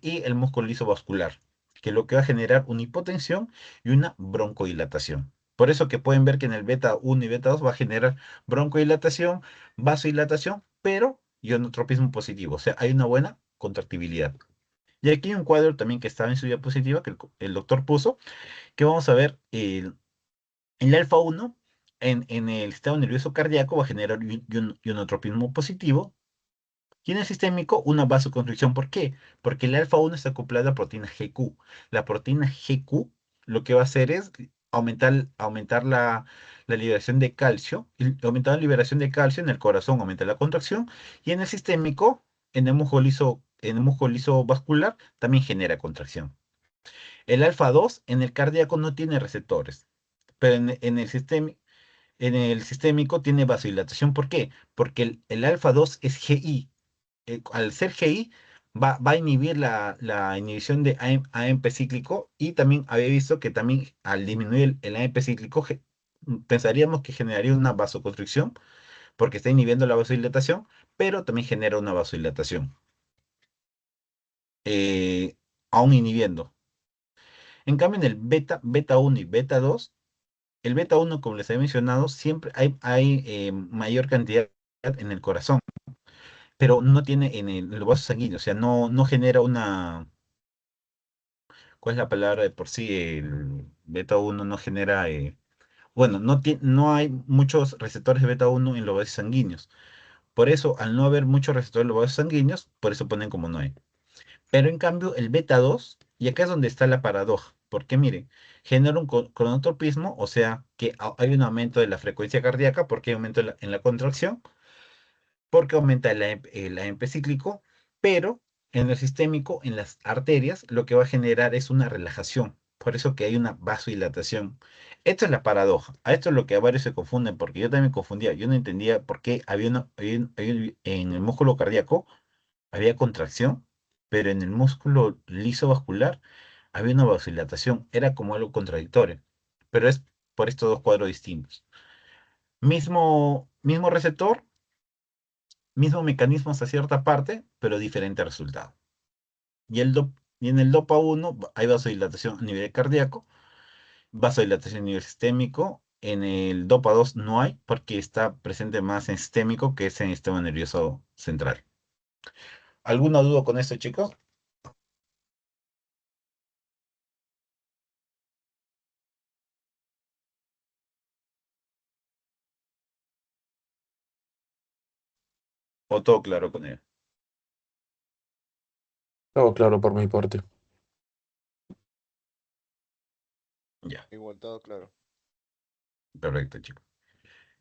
y el músculo liso vascular, que lo que va a generar una hipotensión y una broncodilatación. Por eso que pueden ver que en el beta 1 y beta 2 va a generar broncodilatación, vasodilatación, pero ionotropismo positivo, o sea, hay una buena contractibilidad. Y aquí hay un cuadro también que estaba en su diapositiva que el doctor puso, que vamos a ver el alfa 1 en el sistema nervioso cardíaco va a generar ionotropismo positivo, y en el sistémico una vasoconstricción. ¿Por qué? Porque el alfa 1 está acoplada a la proteína GQ. La proteína GQ lo que va a hacer es aumentar la liberación de calcio, y aumentar la liberación de calcio en el corazón, aumenta la contracción, y en el sistémico, en el músculo liso vascular, también genera contracción. El alfa 2 en el cardíaco no tiene receptores, pero en el sistémico tiene vasodilatación. ¿Por qué? Porque el alfa 2 es GI. Al ser GI, va a inhibir la inhibición de AMP cíclico, y también había visto que también al disminuir el AMP cíclico, pensaríamos que generaría una vasoconstricción porque está inhibiendo la vasodilatación, pero también genera una vasodilatación, eh, aún inhibiendo. En cambio, en el beta 1 y beta 2, el beta 1, como les he mencionado, siempre hay mayor cantidad en el corazón, pero no tiene en los vasos sanguíneos, o sea, no genera ¿cuál es la palabra de por sí? El beta 1 no genera, bueno, no hay muchos receptores de beta 1 en los vasos sanguíneos. Por eso, al no haber muchos receptores en los vasos sanguíneos, por eso ponen como no hay. Pero en cambio, el beta 2, y acá es donde está la paradoja, porque miren, genera un cronotropismo, o sea que hay un aumento de la frecuencia cardíaca, porque hay aumento en la contracción, porque aumenta el AMP cíclico, pero en el sistémico, en las arterias, lo que va a generar es una relajación. Por eso que hay una vasodilatación. Esto es la paradoja. A esto es lo que a varios se confunden, porque yo también me confundía. Yo no entendía por qué en el músculo cardíaco había contracción, pero en el músculo liso vascular había una vasodilatación. Era como algo contradictorio, pero es por estos dos cuadros distintos. Mismo receptor, mismo mecanismo hasta cierta parte, pero diferente resultado. Y en el DOPA 1 hay vasodilatación a nivel cardíaco, vasodilatación a nivel sistémico. En el DOPA 2 no hay, porque está presente más en sistémico que es en el sistema nervioso central. ¿Alguna duda con esto, chicos? ¿O todo claro con ello? Todo claro por mi parte. Ya, Igual, todo claro. perfecto, chicos.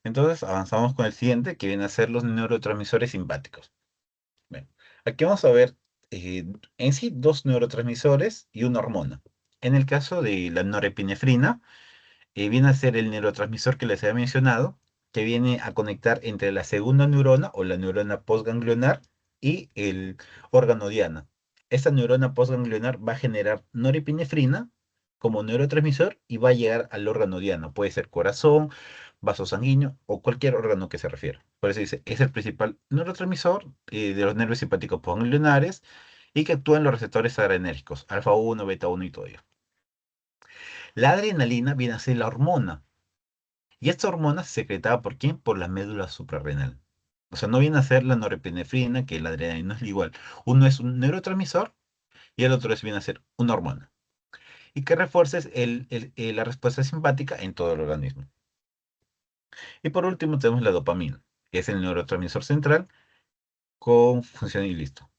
Entonces avanzamos con el siguiente, que viene a ser los neurotransmisores simpáticos. Bien, aquí vamos a ver eh, en sí dos neurotransmisores y una hormona. En el caso de la norepinefrina, viene a ser el neurotransmisor que les había mencionado, que viene a conectar entre la segunda neurona o la neurona postganglionar y el órgano diana. Esta neurona postganglionar va a generar norepinefrina como neurotransmisor y va a llegar al órgano diana. Puede ser corazón, vaso sanguíneo o cualquier órgano que se refiera. Por eso dice, es el principal neurotransmisor de los nervios simpáticos postganglionares y que actúa en los receptores adrenérgicos, alfa 1, beta 1 y todo ello. La adrenalina viene a ser la hormona. Y esta hormona se secretada ¿por quién? Por la médula suprarrenal. O sea, no viene a ser la norepinefrina, que la adrenalina es igual. Uno es un neurotransmisor y el otro viene a ser una hormona. Y que refuerce la respuesta simpática en todo el organismo. Y por último tenemos la dopamina, que es el neurotransmisor central con función y listo.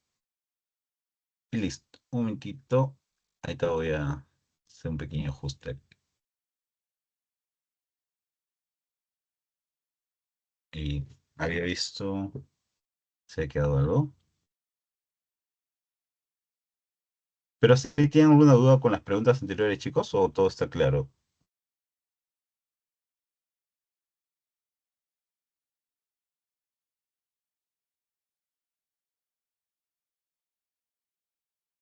Y listo. Un momentito. Ahí te voy a hacer un pequeño ajuste. Y había visto, se ha quedado algo. Pero si tienen alguna duda con las preguntas anteriores, chicos, o todo está claro.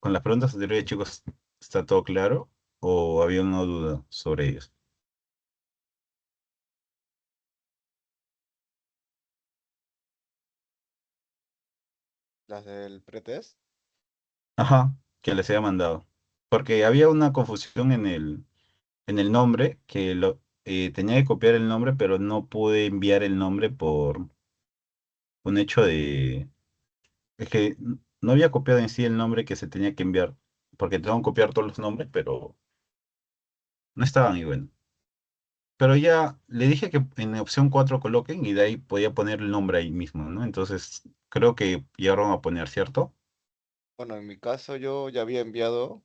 Con las preguntas anteriores, chicos, ¿está todo claro? ¿O había una duda sobre ellos? Las del pretest. Ajá, que les haya mandado. Porque había una confusión en el nombre, que tenía que copiar el nombre, pero no pude enviar el nombre por un hecho de... Es que no había copiado en sí el nombre que se tenía que enviar, porque tengo que copiar todos los nombres, pero no estaban y bueno. Pero ya le dije que en opción 4 coloquen y de ahí podía poner el nombre ahí mismo, ¿no? Entonces creo que llegaron a poner, ¿cierto? Bueno, en mi caso yo ya había enviado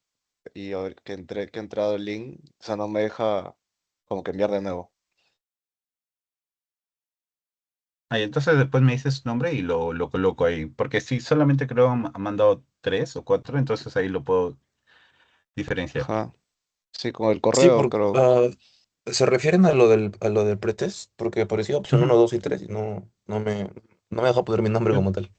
y ahora que he entrado el link, o sea, no me deja como que enviar de nuevo. Ahí, entonces después me dices su nombre y lo coloco ahí. Porque si solamente creo ha mandado 3 o 4, entonces ahí lo puedo diferenciar. Ajá. Sí, con el Sí, correo, creo. se refieren a lo del pretest, porque aparecía opción Ujú. uno 2 y 3 y no me deja poner mi nombre como tal.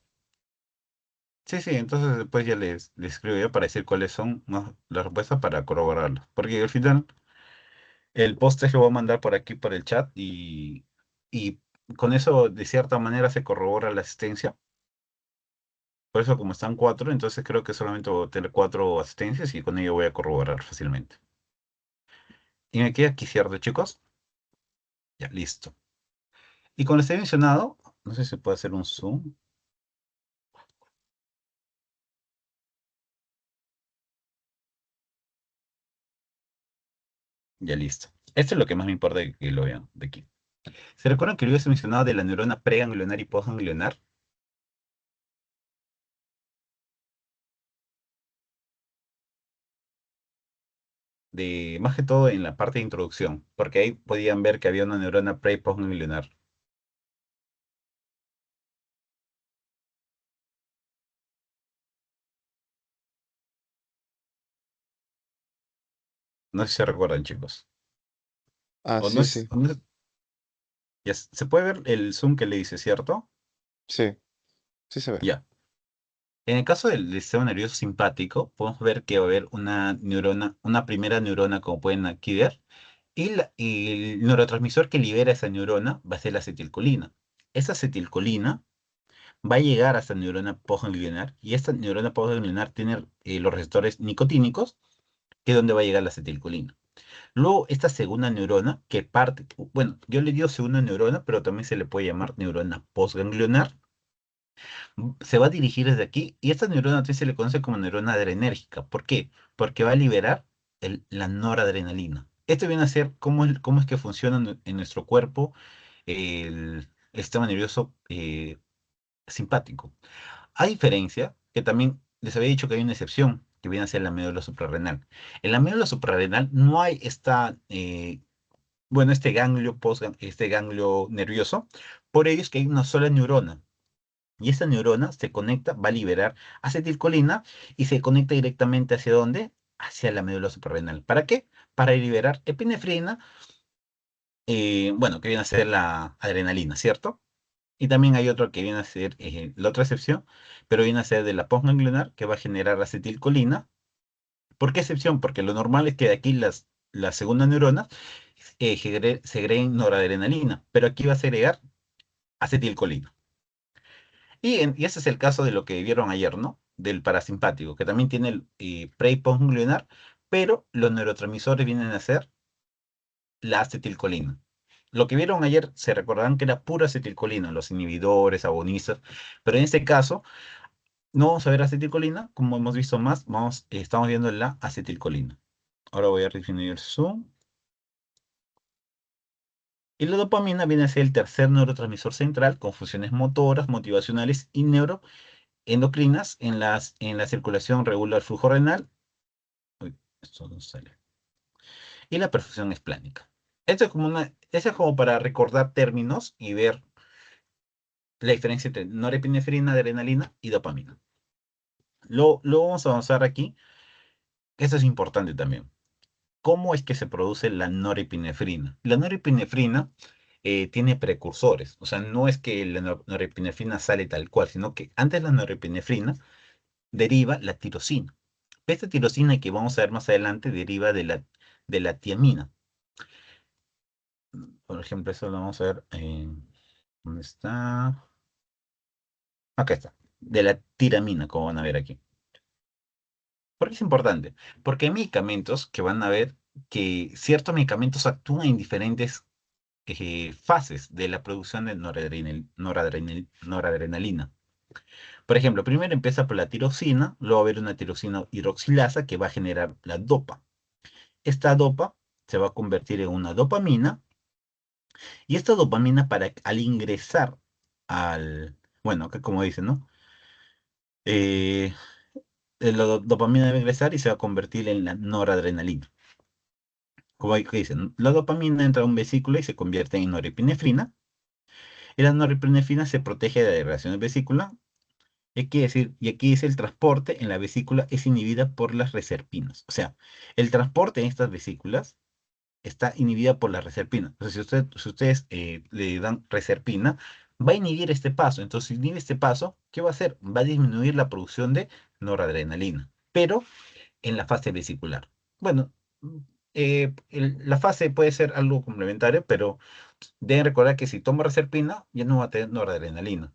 Sí, sí, entonces después ya les escribo yo para decir cuáles son, ¿no?, las respuestas para corroborarlo. Porque al final el post lo voy a mandar por aquí por el chat y con eso de cierta manera se corrobora la asistencia. Por eso como están 4, entonces creo que solamente voy a tener 4 asistencias y con ello voy a corroborar fácilmente. Y me queda aquí cierto, chicos. Ya, listo. Y como les he mencionado, no sé si se puede hacer un zoom. Ya, listo. Esto es lo que más me importa que lo vean de aquí. ¿Se recuerdan que yo les he mencionado de la neurona preganglionar y postganglionar? Más que todo en la parte de introducción, porque ahí podían ver que había una neurona pre y postganglionar. No sé si se recuerdan, chicos. Ah, O no sí, es, sí. o no es- ya se puede ver el zoom que le hice, ¿cierto? Sí, sí se ve. Ya. En el caso del sistema nervioso simpático, podemos ver que va a haber una neurona, una primera neurona, como pueden aquí ver, y el neurotransmisor que libera esa neurona va a ser la acetilcolina. Esa acetilcolina va a llegar a esta neurona postganglionar y esta neurona postganglionar tiene los receptores nicotínicos, que es donde va a llegar la acetilcolina. Luego, esta segunda neurona, que parte, bueno, yo le digo segunda neurona, pero también se le puede llamar neurona postganglionar, se va a dirigir desde aquí y esta neurona también se le conoce como neurona adrenérgica. ¿Por qué? Porque va a liberar la noradrenalina. Esto viene a ser cómo es que funciona en nuestro cuerpo el sistema nervioso simpático. A diferencia, que también les había dicho que hay una excepción, que viene a ser la médula suprarrenal. En la médula suprarrenal no hay este ganglio, este ganglio nervioso, por ello es que hay una sola neurona. Y esa neurona se conecta, va a liberar acetilcolina y se conecta directamente ¿hacia dónde? Hacia la médula suprarrenal. ¿Para qué? Para liberar epinefrina, bueno, que viene a ser la adrenalina, ¿cierto? Y también hay otro que viene a ser la otra excepción, pero viene a ser de la postganglionar, que va a generar acetilcolina. ¿Por qué excepción? Porque lo normal es que de aquí las segundas neuronas segreguen noradrenalina, pero aquí va a segregar acetilcolina. Y ese es el caso de lo que vieron ayer, ¿no? Del parasimpático, que también tiene el pre y postganglionar, pero los neurotransmisores vienen a ser la acetilcolina. Lo que vieron ayer se recordarán que era pura acetilcolina, los inhibidores, agonistas, pero en este caso no vamos a ver acetilcolina, como hemos visto más, estamos viendo la acetilcolina. Ahora voy a definir el zoom. Y la dopamina viene a ser el tercer neurotransmisor central con funciones motoras, motivacionales y neuroendocrinas. En la circulación regula el flujo renal. Uy, esto no sale. Y la perfusión esplánica. Esto es como para recordar términos y ver la diferencia entre norepinefrina, adrenalina y dopamina. Lo vamos a avanzar aquí. Esto es importante también. ¿Cómo es que se produce la norepinefrina? La norepinefrina tiene precursores, o sea, no es que la norepinefrina sale tal cual, sino que antes de la norepinefrina deriva la tirosina. Esta tirosina que vamos a ver más adelante deriva de la tiamina. Por ejemplo, eso lo vamos a ver ¿dónde está? Acá está, de la tiramina, como van a ver aquí. ¿Por qué es importante? Porque hay medicamentos que van a ver que ciertos medicamentos actúan en diferentes fases de la producción de noradrenalina. Por ejemplo, primero empieza por la tirosina, luego va a haber una tirosina hidroxilasa que va a generar la dopa. Esta dopa se va a convertir en una dopamina y esta dopamina al ingresar bueno, acá como dice, ¿no? Eh, la dopamina debe ingresar y se va a convertir en la noradrenalina. Como ahí que dicen, la dopamina entra a un vesícula y se convierte en norepinefrina. Y la norepinefrina se protege de la degradación de vesícula. Y aquí dice el transporte en la vesícula es inhibida por las reserpinas. O sea, el transporte en estas vesículas está inhibida por las reserpinas. O sea, si ustedes le dan reserpina, va a inhibir este paso. Entonces, si inhibe este paso, ¿qué va a hacer? Va a disminuir la producción de noradrenalina, pero en la fase vesicular. Bueno, la fase puede ser algo complementario, pero deben recordar que si toma reserpina, ya no va a tener noradrenalina.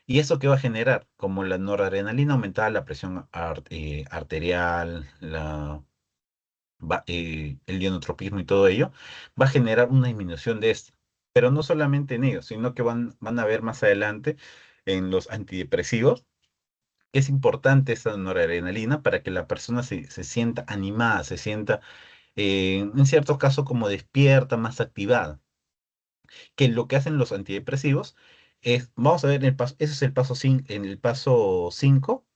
¿Y eso qué va a generar? Como la noradrenalina aumentada, la presión arterial, el ionotropismo y todo ello, va a generar una disminución de esto. Pero no solamente en ellos, sino que van a ver más adelante en los antidepresivos. Es importante esta noradrenalina para que la persona se sienta animada, se sienta, en ciertos casos, como despierta, más activada. Que lo que hacen los antidepresivos vamos a ver ese es el paso en el paso 5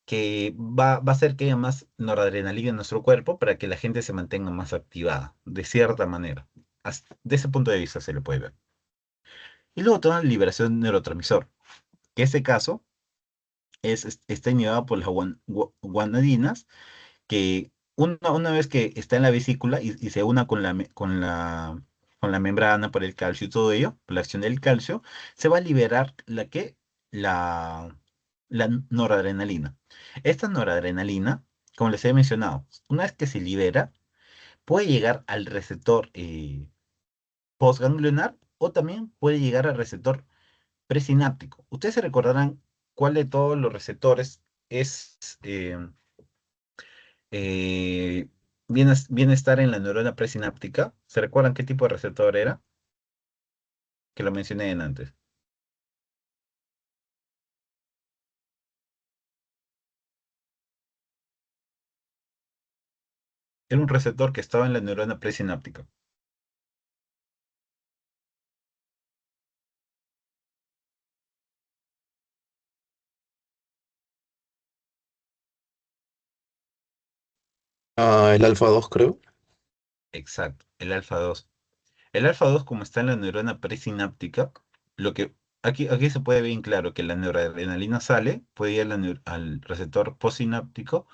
que va a hacer que haya más noradrenalina en nuestro cuerpo para que la gente se mantenga más activada, de cierta manera. De ese punto de vista se le puede ver. Y luego toda la liberación de neurotransmisor, que ese caso está inhibida por las guanadinas, que una vez que está en la vesícula y se una con la membrana por el calcio y todo ello, por la acción del calcio, se va a liberar la, la noradrenalina. Esta noradrenalina, como les he mencionado, una vez que se libera, puede llegar al receptor postganglionar o también puede llegar al receptor presináptico. Ustedes se recordarán cuál de todos los receptores es eh, viene a estar en la neurona presináptica. ¿Se recuerdan qué tipo de receptor era? Que lo mencioné antes. Era un receptor que estaba en la neurona presináptica. Ah, el alfa 2 creo. Exacto, el alfa 2. El alfa 2, como está en la neurona presináptica, lo que aquí se puede ver bien claro que la noradrenalina sale, puede ir a al receptor postsináptico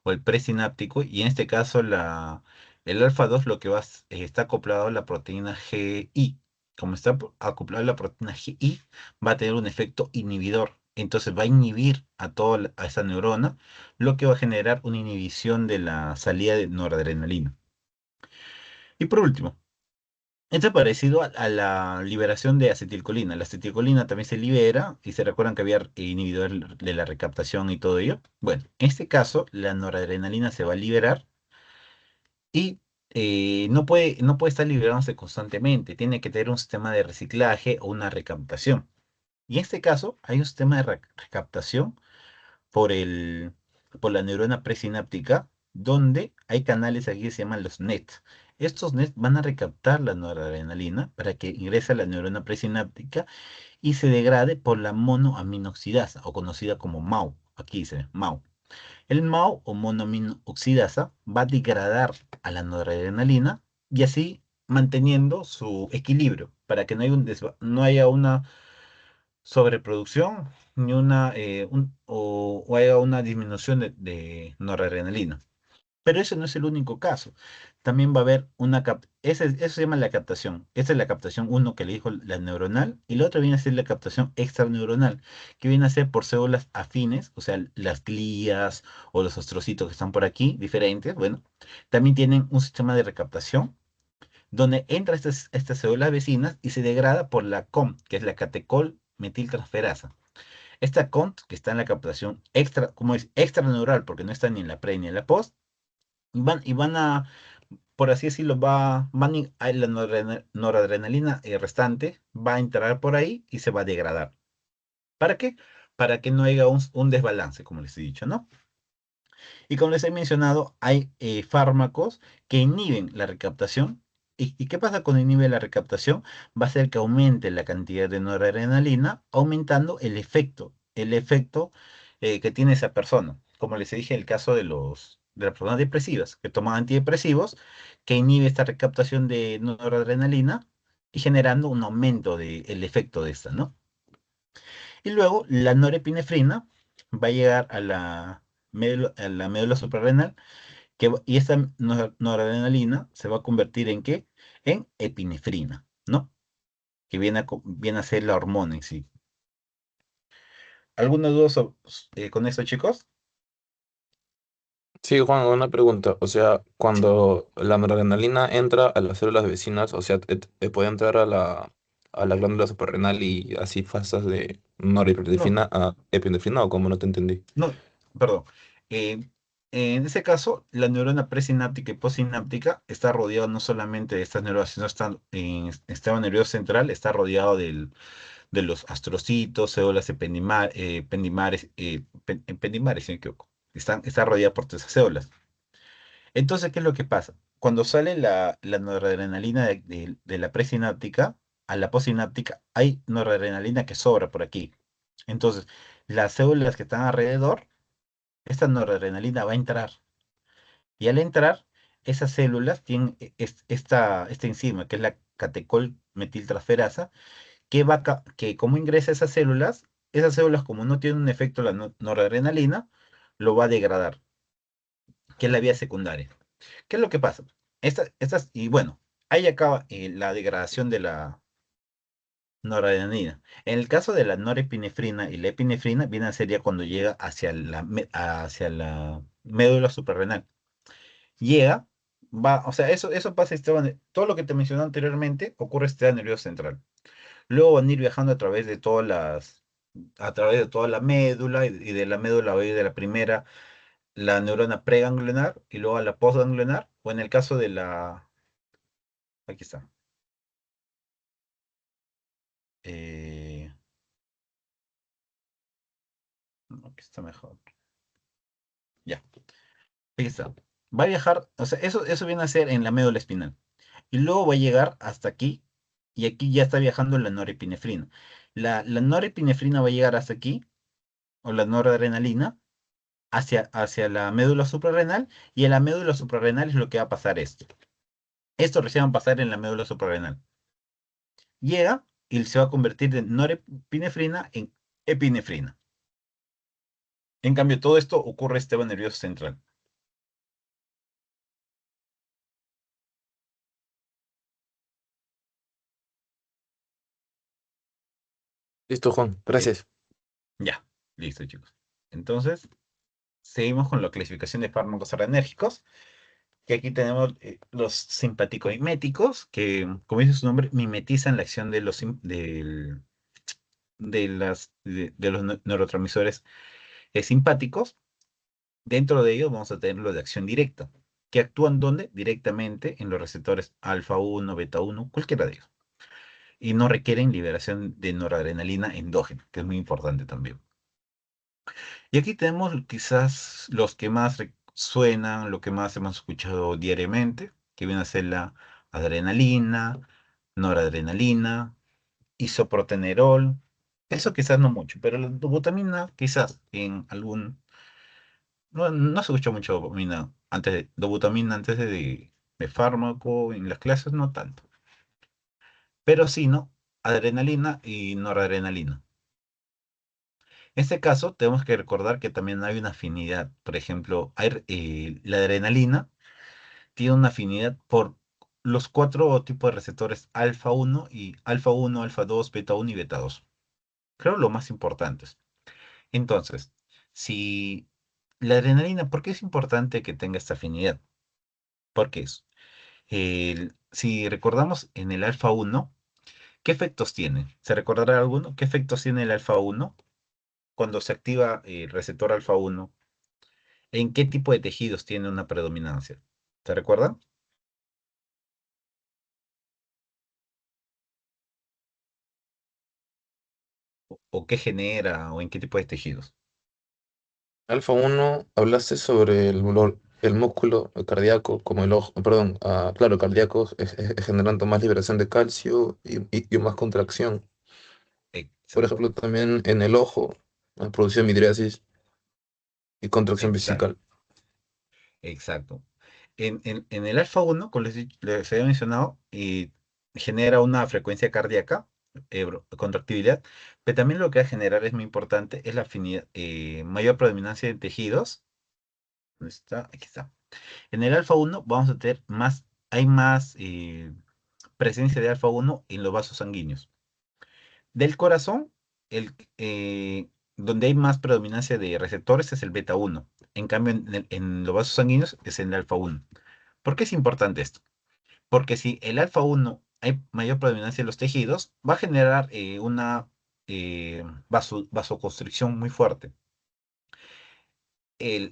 o el presináptico, y en este caso el alfa 2 lo que está acoplado a la proteína GI. Como está acoplado a la proteína GI, va a tener un efecto inhibidor. Entonces va a inhibir a esa neurona, lo que va a generar una inhibición de la salida de noradrenalina. Y por último, esto es parecido a la liberación de acetilcolina. La acetilcolina también se libera y se recuerdan que había inhibidor de la recaptación y todo ello. Bueno, en este caso, la noradrenalina se va a liberar y no puede estar liberándose constantemente. Tiene que tener un sistema de reciclaje o una recaptación. Y en este caso, hay un sistema de recaptación por por la neurona presináptica, donde hay canales aquí que se llaman los NET. Estos NET van a recaptar la noradrenalina para que ingrese a la neurona presináptica y se degrade por la monoaminoxidasa, o conocida como MAO. Aquí dice MAO. El MAO o monoaminoxidasa va a degradar a la noradrenalina y así manteniendo su equilibrio para que no haya una sobreproducción ni o haya una disminución de noradrenalina. Pero ese no es el único caso. También va a haber eso se llama la captación. Esa es la captación uno que le dijo la neuronal, y la otra viene a ser la captación extraneuronal, que viene a ser por células afines, o sea, las glías o los astrocitos que están por aquí, diferentes. Bueno, también tienen un sistema de recaptación donde entra estas células vecinas y se degrada por la COM, que es la catecol metiltransferasa. Esta CONT, que está en la captación extra, como es extraneural, porque no está ni en la pre ni en la post, y van a, por así decirlo, la noradrenalina restante va a entrar por ahí y se va a degradar. ¿Para qué? Para que no haya un desbalance, como les he dicho, ¿no? Y como les he mencionado, hay fármacos que inhiben la recaptación. ¿Y qué pasa cuando inhibe la recaptación? Va a hacer que aumente la cantidad de noradrenalina, aumentando el efecto que tiene esa persona. Como les dije, el caso de las personas depresivas, que toman antidepresivos, que inhibe esta recaptación de noradrenalina y generando un aumento del efecto de esta, ¿no? Y luego la norepinefrina va a llegar a la médula suprarrenal, y esta noradrenalina se va a convertir ¿en qué? En epinefrina, ¿no? Que viene a ser la hormona en sí. ¿Alguna duda con esto, chicos? Sí, Juan, una pregunta. O sea, cuando la noradrenalina entra a las células vecinas, o sea, puede entrar a la glándula suprarrenal y así pasas de No, norepinefrina a epinefrina, o como no te entendí. no, perdón. Eh, en ese caso, la neurona presináptica y postsináptica está rodeada no solamente de estas neuronas, sino está en sistema nervioso central, está rodeado de los astrocitos, células ependimares, si no me equivoco. Está rodeada por todas esas células. Entonces, ¿qué es lo que pasa? Cuando sale la noradrenalina de la presináptica a la postsináptica, hay noradrenalina que sobra por aquí. Entonces, las células que están alrededor, esta noradrenalina va a entrar. Y al entrar, esas células tienen esta enzima, que es la catecol metiltransferasa, que como ingresa a esas células como no tienen un efecto la noradrenalina, lo va a degradar, que es la vía secundaria. ¿Qué es lo que pasa? Y bueno, ahí acaba la degradación de la noradrenalina. En el caso de la norepinefrina y la epinefrina, viene a ser ya cuando llega hacia la médula suprarrenal. Llega, o sea, eso pasa, Esteban, todo lo que te mencioné anteriormente ocurre en el sistema nervioso central. Luego van a ir viajando a través de toda la médula, y de la médula va a ir de la primera, la neurona preganglionar, y luego a la postganglionar, o en el caso aquí está, eh, no, aquí está mejor, ya, aquí está. Va a viajar, o sea, eso viene a ser en la médula espinal, y luego va a llegar hasta aquí, y aquí ya está viajando la norepinefrina. La norepinefrina va a llegar hasta aquí, o la noradrenalina, hacia la médula suprarrenal, y en la médula suprarrenal es lo que va a pasar esto. Esto recién va a pasar en la médula suprarrenal. Llega y se va a convertir de norepinefrina en epinefrina. En cambio, todo esto ocurre en el sistema nervioso central. Listo, Juan, Eh, gracias. ya, listo, chicos. Entonces, seguimos con la clasificación de fármacos adrenérgicos, que aquí tenemos los simpaticomiméticos, que, como dice su nombre, mimetizan la acción de los neurotransmisores simpáticos. Dentro de ellos vamos a tener los de acción directa, que actúan ¿dónde? Directamente en los receptores alfa 1, beta 1, cualquiera de ellos. Y no requieren liberación de noradrenalina endógena, que es muy importante también. Y aquí tenemos quizás los que más suenan, lo que más hemos escuchado diariamente, que viene a ser la adrenalina, noradrenalina, isoprotenerol. Eso quizás no mucho, pero la dobutamina quizás en algún. No, no se escucha mucho dobutamina antes de fármaco, en las clases no tanto. Pero sí, ¿no? Adrenalina y noradrenalina. En este caso, tenemos que recordar que también hay una afinidad. Por ejemplo, la adrenalina tiene una afinidad por los cuatro tipos de receptores alfa uno, alfa 2, beta uno y beta 2. Creo lo más importantes. Entonces, si la adrenalina, ¿por qué es importante que tenga esta afinidad? Porque si recordamos en el alfa uno, ¿qué efectos tiene? ¿Se recordará alguno? ¿Qué efectos tiene el alfa uno cuando se activa el receptor alfa uno? ¿En qué tipo de tejidos tiene una predominancia? ¿Se recuerdan? ¿O qué genera? ¿O en qué tipo de tejidos? Alfa uno hablaste sobre el músculo cardíaco, como el ojo, perdón, claro, cardíaco, generando más liberación de calcio y más contracción. Por Exacto, ejemplo, también en el ojo, la producción de midriasis y contracción exacto, vesical. exacto. En el alfa uno, como les había mencionado, genera una frecuencia cardíaca, contractibilidad, pero también lo que va a generar es muy importante, es la afinidad, mayor predominancia de tejidos. ¿Dónde está? Aquí está. En el alfa uno vamos a tener hay más presencia de alfa uno en los vasos sanguíneos. Del corazón, donde hay más predominancia de receptores es el beta uno. En cambio, en los vasos sanguíneos es el alfa uno. ¿Por qué es importante esto? Porque si el alfa uno hay mayor predominancia en los tejidos, va a generar una vasoconstricción muy fuerte.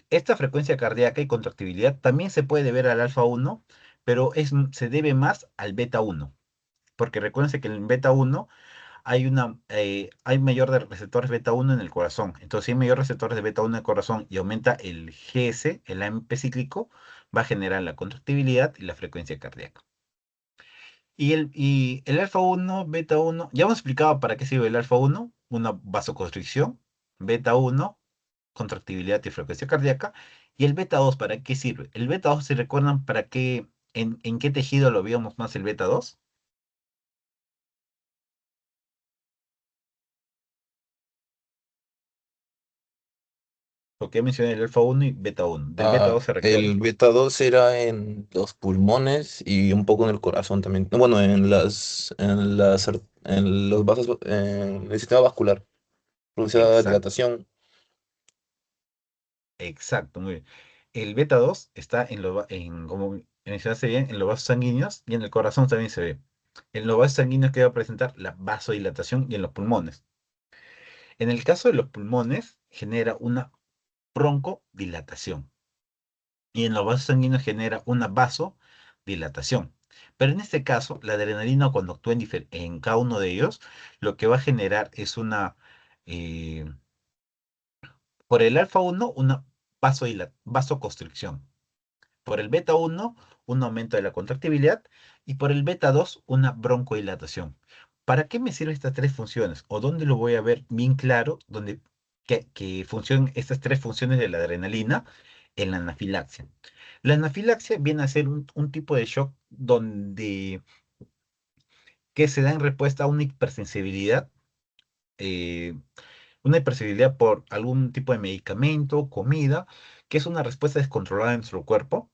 Esta frecuencia cardíaca y contractibilidad también se puede deber al alfa uno, pero se debe más al beta uno, porque recuérdense que en el beta uno hay mayor de receptores beta uno en el corazón. Entonces, si hay mayor receptores de beta uno en el corazón y aumenta el GS, el AMP cíclico, va a generar la contractibilidad y la frecuencia cardíaca. Y el alfa uno beta uno ya hemos explicado para qué sirve el alfa uno, una vasoconstricción, beta uno contractibilidad y frecuencia cardíaca. ¿Y el beta 2 para qué sirve? El beta 2, si recuerdan, ¿para qué, en qué tejido lo vimos más el beta 2? Porque mencioné el alfa uno y beta uno. ¿Del beta 2 se El recuerdan? beta 2 era en los pulmones y un poco en el corazón también. No, bueno, en los vasos, en el sistema vascular. Producía Exacto, dilatación. exacto, muy bien. El beta 2 está como mencionaste bien, en los vasos sanguíneos y en el corazón también se ve. En los vasos sanguíneos que va a presentar la vasodilatación y en los pulmones. En el caso de los pulmones, genera una broncodilatación. Y en los vasos sanguíneos genera una vasodilatación. Pero en este caso, la adrenalina cuando actúa en cada uno de ellos, lo que va a generar es eh, por el alfa uno una vasoconstricción. Por el beta uno un aumento de la contractibilidad. Y por el beta 2 una broncodilatación. ¿Para qué me sirven estas tres funciones? ¿O dónde lo voy a ver bien claro? Donde que funcionan estas tres funciones de la adrenalina en la anafilaxia. La anafilaxia viene a ser un tipo de shock donde que se da en respuesta a eh, una hipersensibilidad por algún tipo de medicamento, comida, que es una respuesta descontrolada en nuestro cuerpo,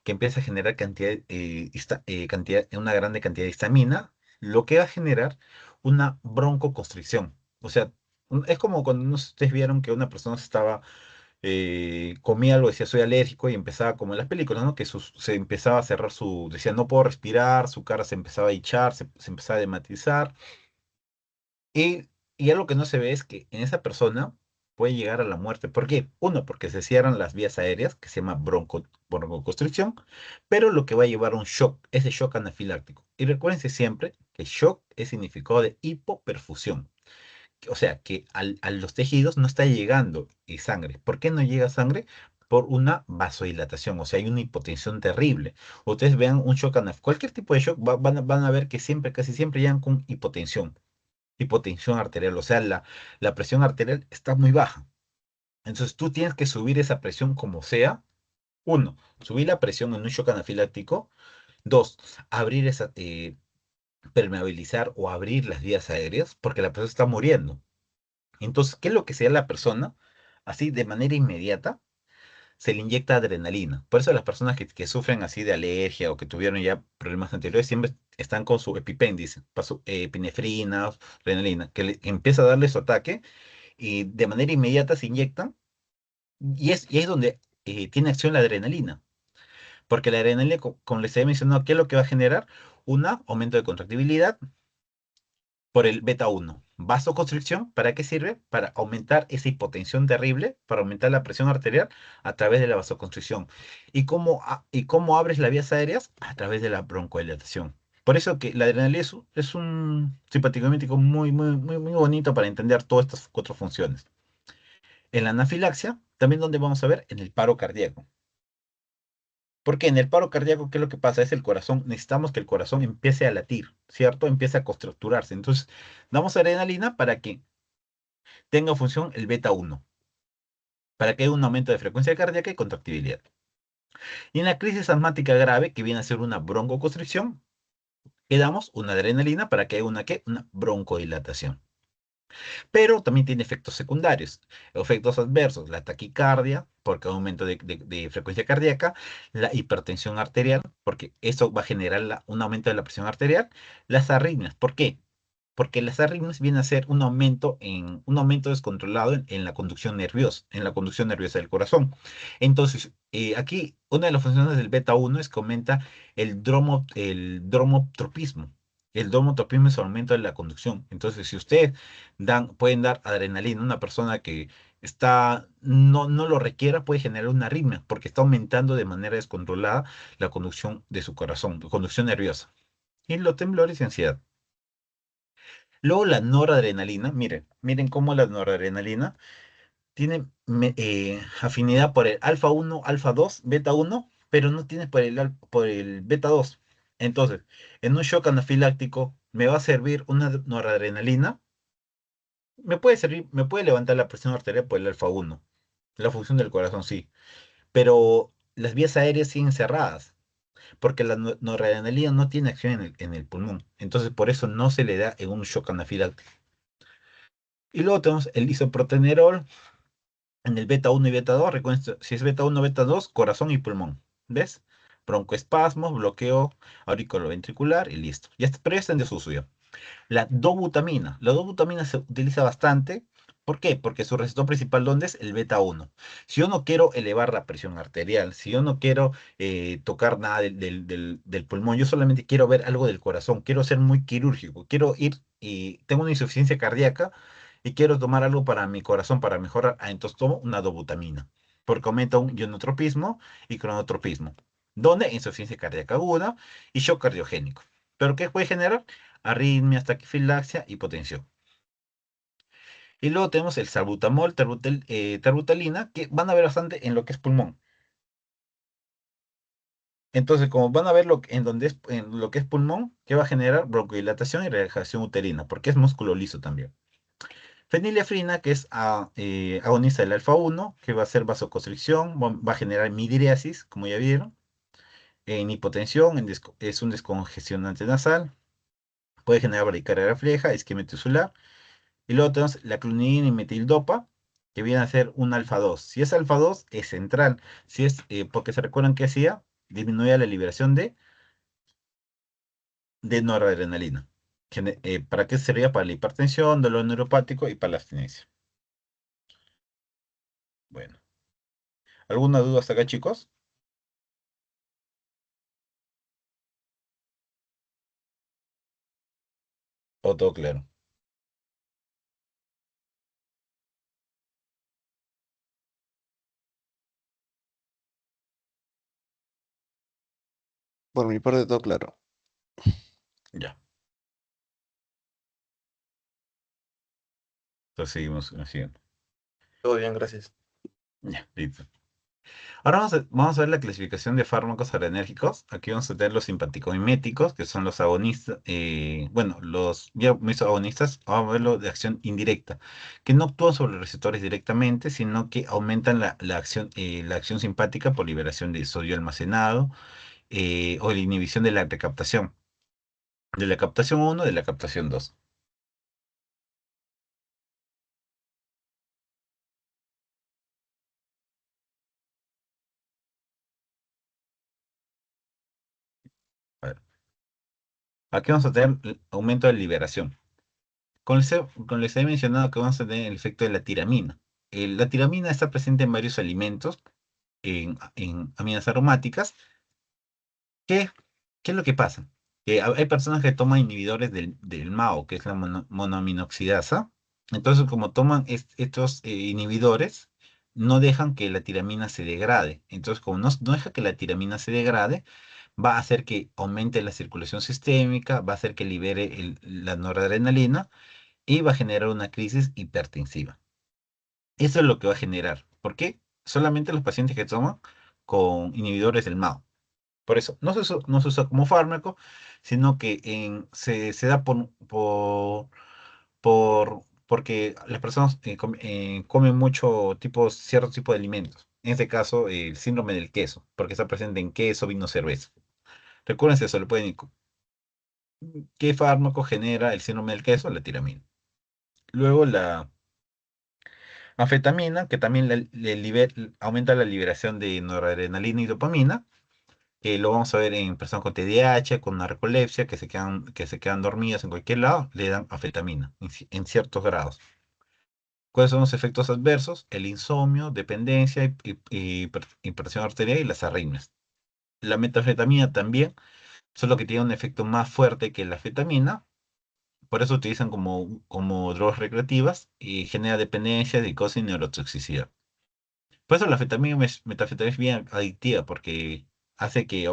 que empieza a generar una grande cantidad de histamina, lo que va a generar una broncoconstricción. O sea, es como cuando ustedes vieron que una persona comía algo, decía soy alérgico y empezaba como en las películas, ¿no? Que se empezaba a cerrar decía no puedo respirar, su cara se empezaba a hinchar, se empezaba a dematizar. Y, y algo que no se ve es que en esa persona puede llegar a la muerte. ¿Por qué? Uno, porque se cierran las vías aéreas, que se llama broncoconstricción, pero lo que va a llevar a un shock, ese shock anafiláctico. Y recuérdense siempre que shock es significado de hipoperfusión. O sea, que a los tejidos no está llegando sangre. ¿Por qué no llega sangre? Por una vasodilatación, o sea, hay una hipotensión terrible. Ustedes vean un shock anafiláctico, cualquier tipo de shock, van a ver que siempre, casi siempre llegan con hipotensión arterial, o sea, la presión arterial está muy baja. Entonces tú tienes que subir esa presión como sea. Uno, subir la presión en un shock anafiláctico. Dos, abrir permeabilizar o abrir las vías aéreas porque la persona está muriendo. Entonces, ¿qué es lo que sea la persona? Así de manera inmediata se le inyecta adrenalina. Por eso las personas que sufren así de alergia o que tuvieron ya problemas anteriores siempre están con su EpiPen, dice, epinefrina, adrenalina, que empieza a darle su ataque y de manera inmediata se inyectan y es donde tiene acción la adrenalina. Porque la adrenalina, como les he mencionado, ¿qué es lo que va a generar? Un aumento de contractibilidad por el beta 1. Vasoconstricción, ¿para qué sirve? Para aumentar esa hipotensión terrible, para aumentar la presión arterial a través de la vasoconstricción. ¿Y cómo abres las vías aéreas? A través de la broncodilatación. Por eso que la adrenalina es un simpaticomimético muy, muy, muy, muy bonito para entender todas estas cuatro funciones. En la anafilaxia, también donde vamos a ver, en el paro cardíaco. Porque en el paro cardíaco, ¿qué es lo que pasa? Es el corazón. Necesitamos que el corazón empiece a latir, ¿cierto? Empiece a contracturarse. Entonces, damos adrenalina para que tenga función el beta 1, para que haya un aumento de frecuencia cardíaca y contractibilidad. Y en la crisis asmática grave, que viene a ser una broncoconstricción, le damos una adrenalina para que haya ¿qué? Una broncodilatación. Pero también tiene efectos secundarios, efectos adversos, la taquicardia, porque aumento de frecuencia cardíaca, la hipertensión arterial, porque eso va a generar un aumento de la presión arterial, las arritmias. ¿Por qué? Porque las arritmias vienen a ser un aumento descontrolado en la conducción nerviosa, en la conducción nerviosa del corazón. Entonces, aquí una de las funciones del beta 1 es que aumenta el dromotropismo. El dromotropismo es el aumento de la conducción. Entonces, si ustedes pueden dar adrenalina a una persona que no lo requiera, puede generar una arritmia, porque está aumentando de manera descontrolada la conducción de su corazón, la conducción nerviosa. Y los temblores y ansiedad. Luego la noradrenalina, miren cómo la noradrenalina tiene afinidad por el alfa 1, alfa 2, beta 1, pero no tiene por el beta 2. Entonces, en un shock anafiláctico, ¿me va a servir una noradrenalina? Me puede levantar la presión arterial por el alfa 1, la función del corazón sí, pero las vías aéreas siguen cerradas, porque la noradrenalina no tiene acción en el pulmón. Entonces, por eso no se le da en un shock anafiláctico. Y luego tenemos el isoprotenerol en el beta 1 y beta 2. Recuerden, si es beta 1 beta 2 corazón y pulmón. ¿Ves? Broncoespasmos, bloqueo auriculoventricular y listo. Pero ya está en desuso ya. La dobutamina. La dobutamina se utiliza bastante. ¿Por qué? Porque su receptor principal, ¿dónde es? El beta 1. Si yo no quiero elevar la presión arterial, si yo no quiero tocar nada del pulmón, yo solamente quiero ver algo del corazón, quiero ser muy quirúrgico, quiero ir y tengo una insuficiencia cardíaca y quiero tomar algo para mi corazón para mejorar, entonces tomo una dobutamina, porque aumenta un ionotropismo y cronotropismo. ¿Dónde? Insuficiencia cardíaca aguda y shock cardiogénico. ¿Pero qué puede generar? Arritmias, taquifilaxia, hipotensión. Y luego tenemos el salbutamol, terbutalina, que van a ver bastante en lo que es pulmón. Entonces, como van a ver en lo que es pulmón, que va a generar broncodilatación y relajación uterina, porque es músculo liso también. Fenilefrina, que es agonista del alfa 1, que va a hacer vasoconstricción, va a generar midriasis, como ya vieron, en hipotensión, es un descongestionante nasal, puede generar bradicardia refleja, isquemia tisular. Y luego tenemos la clonidina y metildopa, que viene a ser un alfa 2. Si es alfa 2 es central. Si es, porque se recuerdan que hacía, disminuía la liberación de noradrenalina. ¿Para qué sería? Para la hipertensión, dolor neuropático y para la abstinencia. Bueno, ¿alguna duda hasta acá, chicos? ¿O todo claro? Por mi parte, todo claro. Ya, entonces seguimos haciendo. Todo bien, gracias. Ya, listo. Ahora vamos a ver la clasificación de fármacos adrenérgicos. Aquí vamos a tener los simpaticomiméticos, que son los agonistas, bueno, los ya me hizo agonistas, vamos a verlo de acción indirecta, que no actúan sobre los receptores directamente, sino que aumentan la acción simpática por liberación de sodio almacenado o la inhibición de la captación 1, de la captación 2. A ver, aquí vamos a tener el aumento de liberación. Con les he mencionado que vamos a tener el efecto de la tiramina. La tiramina está presente en varios alimentos, en aminas aromáticas. ¿Qué, qué es lo que pasa? Que hay personas que toman inhibidores del MAO, que es la monoaminoxidasa. Entonces, como toman estos inhibidores, no dejan que la tiramina se degrade. Entonces, como no deja que la tiramina se degrade, va a hacer que aumente la circulación sistémica, va a hacer que libere la noradrenalina y va a generar una crisis hipertensiva. Eso es lo que va a generar. ¿Por qué? Solamente los pacientes que toman con inhibidores del MAO. Por eso, no se usa como fármaco, sino que se da porque las personas comen mucho cierto tipo de alimentos. En este caso, el síndrome del queso, porque está presente en queso, vino, cerveza. Recuerden eso, ¿qué fármaco genera el síndrome del queso? La tiramina. Luego la anfetamina, que también aumenta la liberación de noradrenalina y dopamina, que lo vamos a ver en personas con TDAH, con narcolepsia, que se quedan dormidas en cualquier lado, le dan anfetamina en ciertos grados. ¿Cuáles son los efectos adversos? El insomnio, dependencia, hipertensión arterial y las arritmias. La metanfetamina también, solo que tiene un efecto más fuerte que la anfetamina, por eso utilizan como drogas recreativas y genera dependencia, psicosis y neurotoxicidad. Por eso la metanfetamina es bien adictiva porque hace que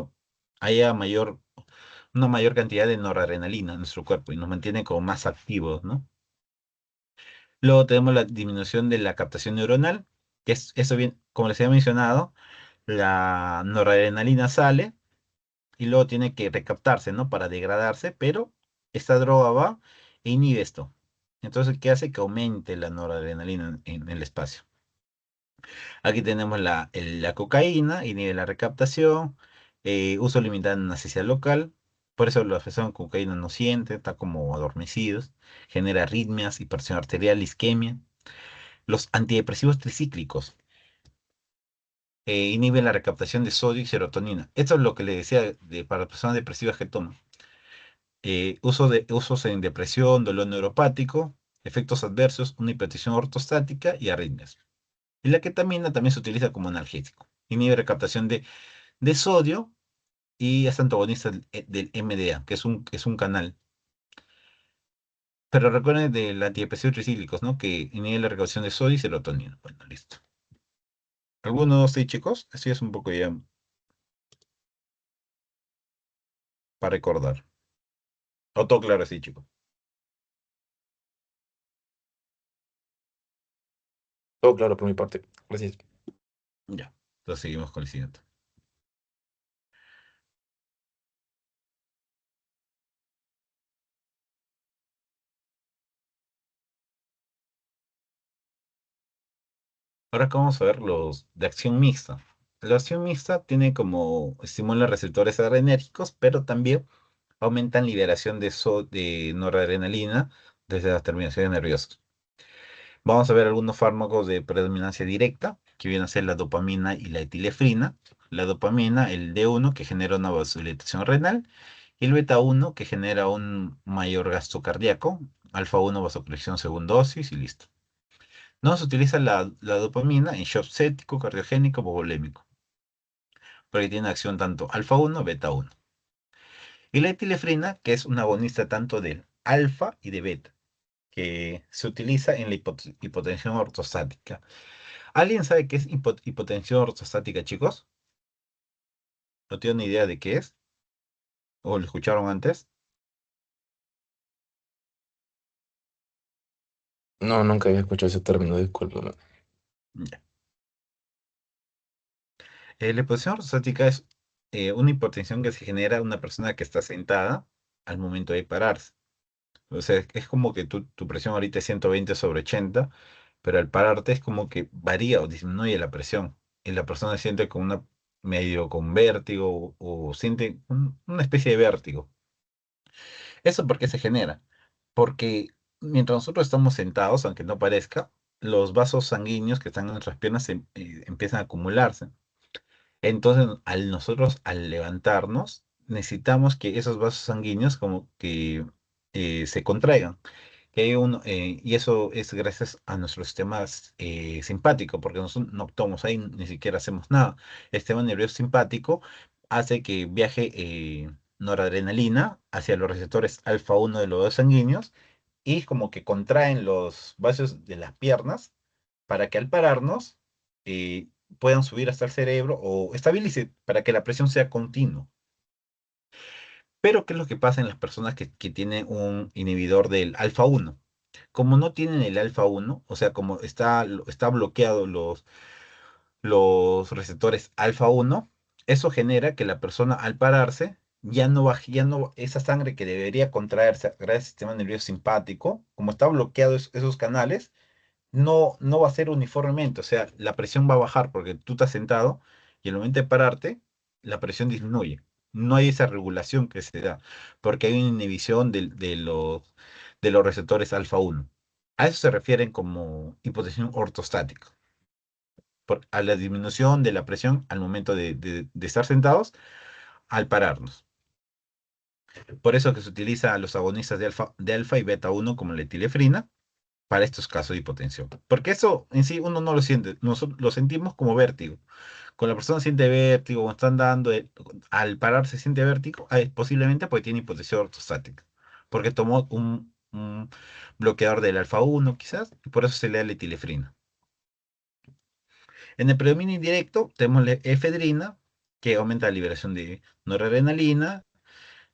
haya una mayor cantidad de noradrenalina en nuestro cuerpo y nos mantiene como más activos, ¿no? Luego tenemos la disminución de la captación neuronal, que es eso bien, como les había mencionado, la noradrenalina sale y luego tiene que recaptarse, ¿no? Para degradarse, pero esta droga va e inhibe esto. Entonces, ¿qué hace? Que aumente la noradrenalina en el espacio. Aquí tenemos la cocaína, inhibe la recaptación, uso limitado en anestesia local, por eso los personas con cocaína no sienten, están como adormecidos, genera arritmias, hipertensión arterial, isquemia. Los antidepresivos tricíclicos inhiben la recaptación de sodio y serotonina. Esto es lo que le decía para personas depresivas que toman. Usos en depresión, dolor neuropático, efectos adversos, una hipertensión ortostática y arritmias. Y la ketamina también se utiliza como analgésico. Inhibe recaptación de sodio y es antagonista del MDA, que es un canal. Pero recuerden del antidepresivos tricíclicos, ¿no? Que inhibe la recaptación de sodio y serotonina. Bueno, listo. ¿Algunos sí, chicos? Así es un poco ya para recordar. O todo claro, sí, chicos. Todo claro por mi parte. Gracias. Ya. Entonces seguimos con el siguiente. Ahora que vamos a ver los de acción mixta. La acción mixta tiene como estimula receptores adrenérgicos, pero también aumentan liberación de noradrenalina desde las terminaciones nerviosas. Vamos a ver algunos fármacos de predominancia directa, que vienen a ser la dopamina y la etilefrina. La dopamina, el D1, que genera una vasodilatación renal, y el beta 1, que genera un mayor gasto cardíaco, alfa 1, vasopresión según dosis y listo. No se utiliza la dopamina en shock séptico, cardiogénico o volémico, porque tiene acción tanto alfa 1, beta 1. Y la etilefrina, que es una agonista tanto del alfa y de beta, que se utiliza en la hipotensión ortostática. ¿Alguien sabe qué es hipotensión ortostática, chicos? ¿No tienen ni idea de qué es? ¿O lo escucharon antes? No, nunca había escuchado ese término, discúlpame. Ya. La hipotensión ortostática es una hipotensión que se genera en una persona que está sentada al momento de pararse. O sea, es como que tu presión ahorita es 120/80, pero al pararte es como que varía o disminuye la presión. Y la persona siente como medio con vértigo o siente una especie de vértigo. ¿Eso por qué se genera? Porque mientras nosotros estamos sentados, aunque no parezca, los vasos sanguíneos que están en nuestras piernas empiezan a acumularse. Entonces, al levantarnos, necesitamos que esos vasos sanguíneos como que se contraigan. Y eso es gracias a nuestro sistema simpático, porque nosotros no actuamos ahí, ni siquiera hacemos nada. El sistema nervioso simpático hace que viaje noradrenalina hacia los receptores alfa 1 de los vasos sanguíneos y como que contraen los vasos de las piernas para que al pararnos eh, puedan subir hasta el cerebro o estabilice para que la presión sea continua. Pero, ¿qué es lo que pasa en las personas que tienen un inhibidor del alfa 1? Como no tienen el alfa 1, o sea, como está bloqueado los receptores alfa 1, eso genera que la persona al pararse ya no, esa sangre que debería contraerse gracias al sistema nervioso simpático, como está bloqueado esos canales, no va a ser uniformemente, o sea, la presión va a bajar porque tú estás sentado y al momento de pararte, la presión disminuye. No hay esa regulación que se da, porque hay una inhibición de los receptores alfa 1. A eso se refieren como hipotensión ortostática, a la disminución de la presión al momento de estar sentados al pararnos. Por eso que se utiliza a los agonistas de alfa y beta 1 como la etilefrina para estos casos de hipotensión. Porque eso en sí uno no lo siente, nosotros lo sentimos como vértigo. Cuando la persona siente vértigo, o está andando, al pararse siente vértigo, posiblemente porque tiene hipotensión ortostática. Porque tomó un bloqueador del alfa 1 quizás, y por eso se le da la etilefrina. En el predominio indirecto tenemos la efedrina, que aumenta la liberación de noradrenalina,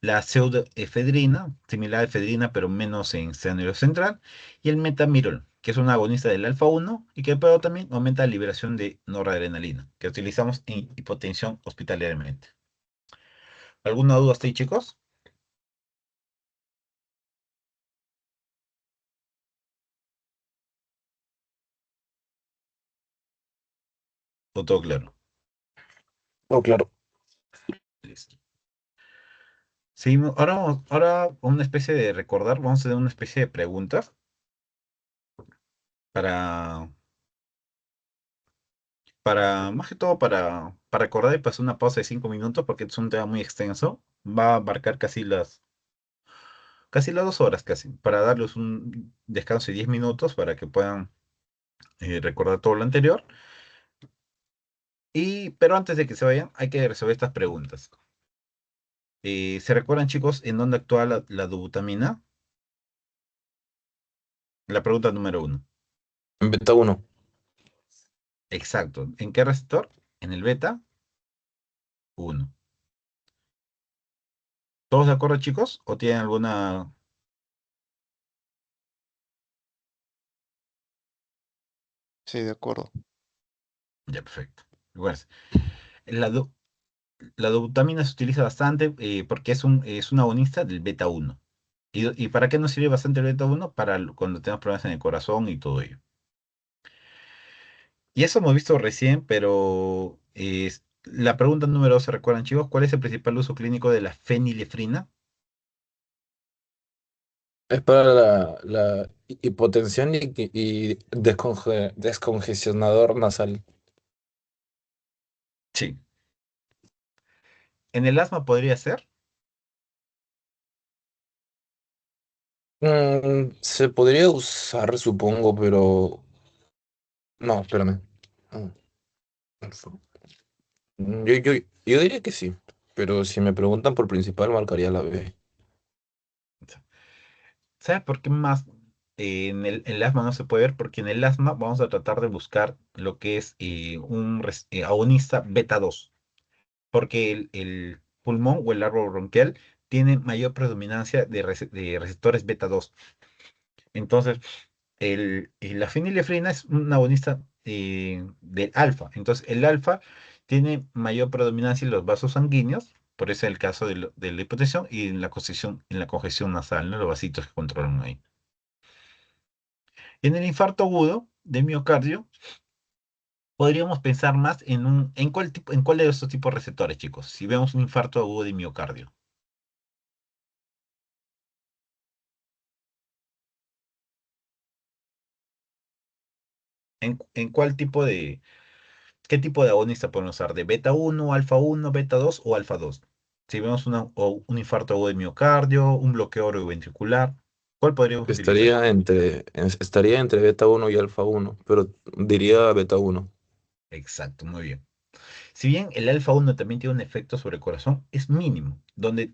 la pseudoefedrina, similar a efedrina pero menos en sistema nervioso central, y el metamirol, que es un agonista del alfa 1 y que pero también aumenta la liberación de noradrenalina, que utilizamos en hipotensión hospitalariamente. ¿Alguna duda hasta ahí, chicos? ¿O todo claro? Oh, claro. Listo. Seguimos, ahora una especie de recordar, vamos a hacer una especie de preguntas para, más que todo para recordar y pasar una pausa de 5 minutos porque es un tema muy extenso. Va a abarcar casi las 2 horas casi, para darles un descanso de 10 minutos para que puedan recordar todo lo anterior. Pero antes de que se vayan, hay que resolver estas preguntas. ¿Se recuerdan, chicos, en dónde actúa la dobutamina? La pregunta número 1. En beta uno. Exacto. ¿En qué receptor? En el beta 1. ¿Todos de acuerdo, chicos? ¿O tienen alguna? Sí, de acuerdo. Ya, perfecto. Bueno, la, do- la dobutamina se utiliza bastante porque es un agonista del beta 1. ¿Y para qué nos sirve bastante el beta 1? Cuando tenemos problemas en el corazón y todo ello. Y eso hemos visto recién, pero la pregunta número 2, ¿se recuerdan, chicos? ¿Cuál es el principal uso clínico de la fenilefrina? Es para la hipotensión y descongestionador nasal. Sí. ¿En el asma podría ser? Se podría usar, supongo, pero... No, espérame. Mm, yo diría que sí, pero si me preguntan por principal, marcaría la B. ¿Sabes por qué más en el asma no se puede ver? Porque en el asma vamos a tratar de buscar lo que es agonista beta 2, porque el pulmón o el árbol bronquial tiene mayor predominancia de receptores beta 2. Entonces, la fenilefrina es un agonista del alfa. Entonces, el alfa tiene mayor predominancia en los vasos sanguíneos, por eso es el caso de la hipotensión y en la congestión nasal, ¿no? Los vasitos que controlan ahí. En el infarto agudo de miocardio, podríamos pensar más en cuál de estos tipos de receptores, chicos, si vemos un infarto agudo de miocardio. En cuál tipo qué tipo de agonista podemos usar? ¿De beta uno, beta 2 o alfa 2? Si vemos o un infarto agudo de miocardio, un bloqueo ventricular, ¿cuál podríamos utilizar? Estaría entre beta uno y alfa uno, pero diría beta uno. Exacto, muy bien. Si bien el alfa uno también tiene un efecto sobre el corazón, es mínimo. Donde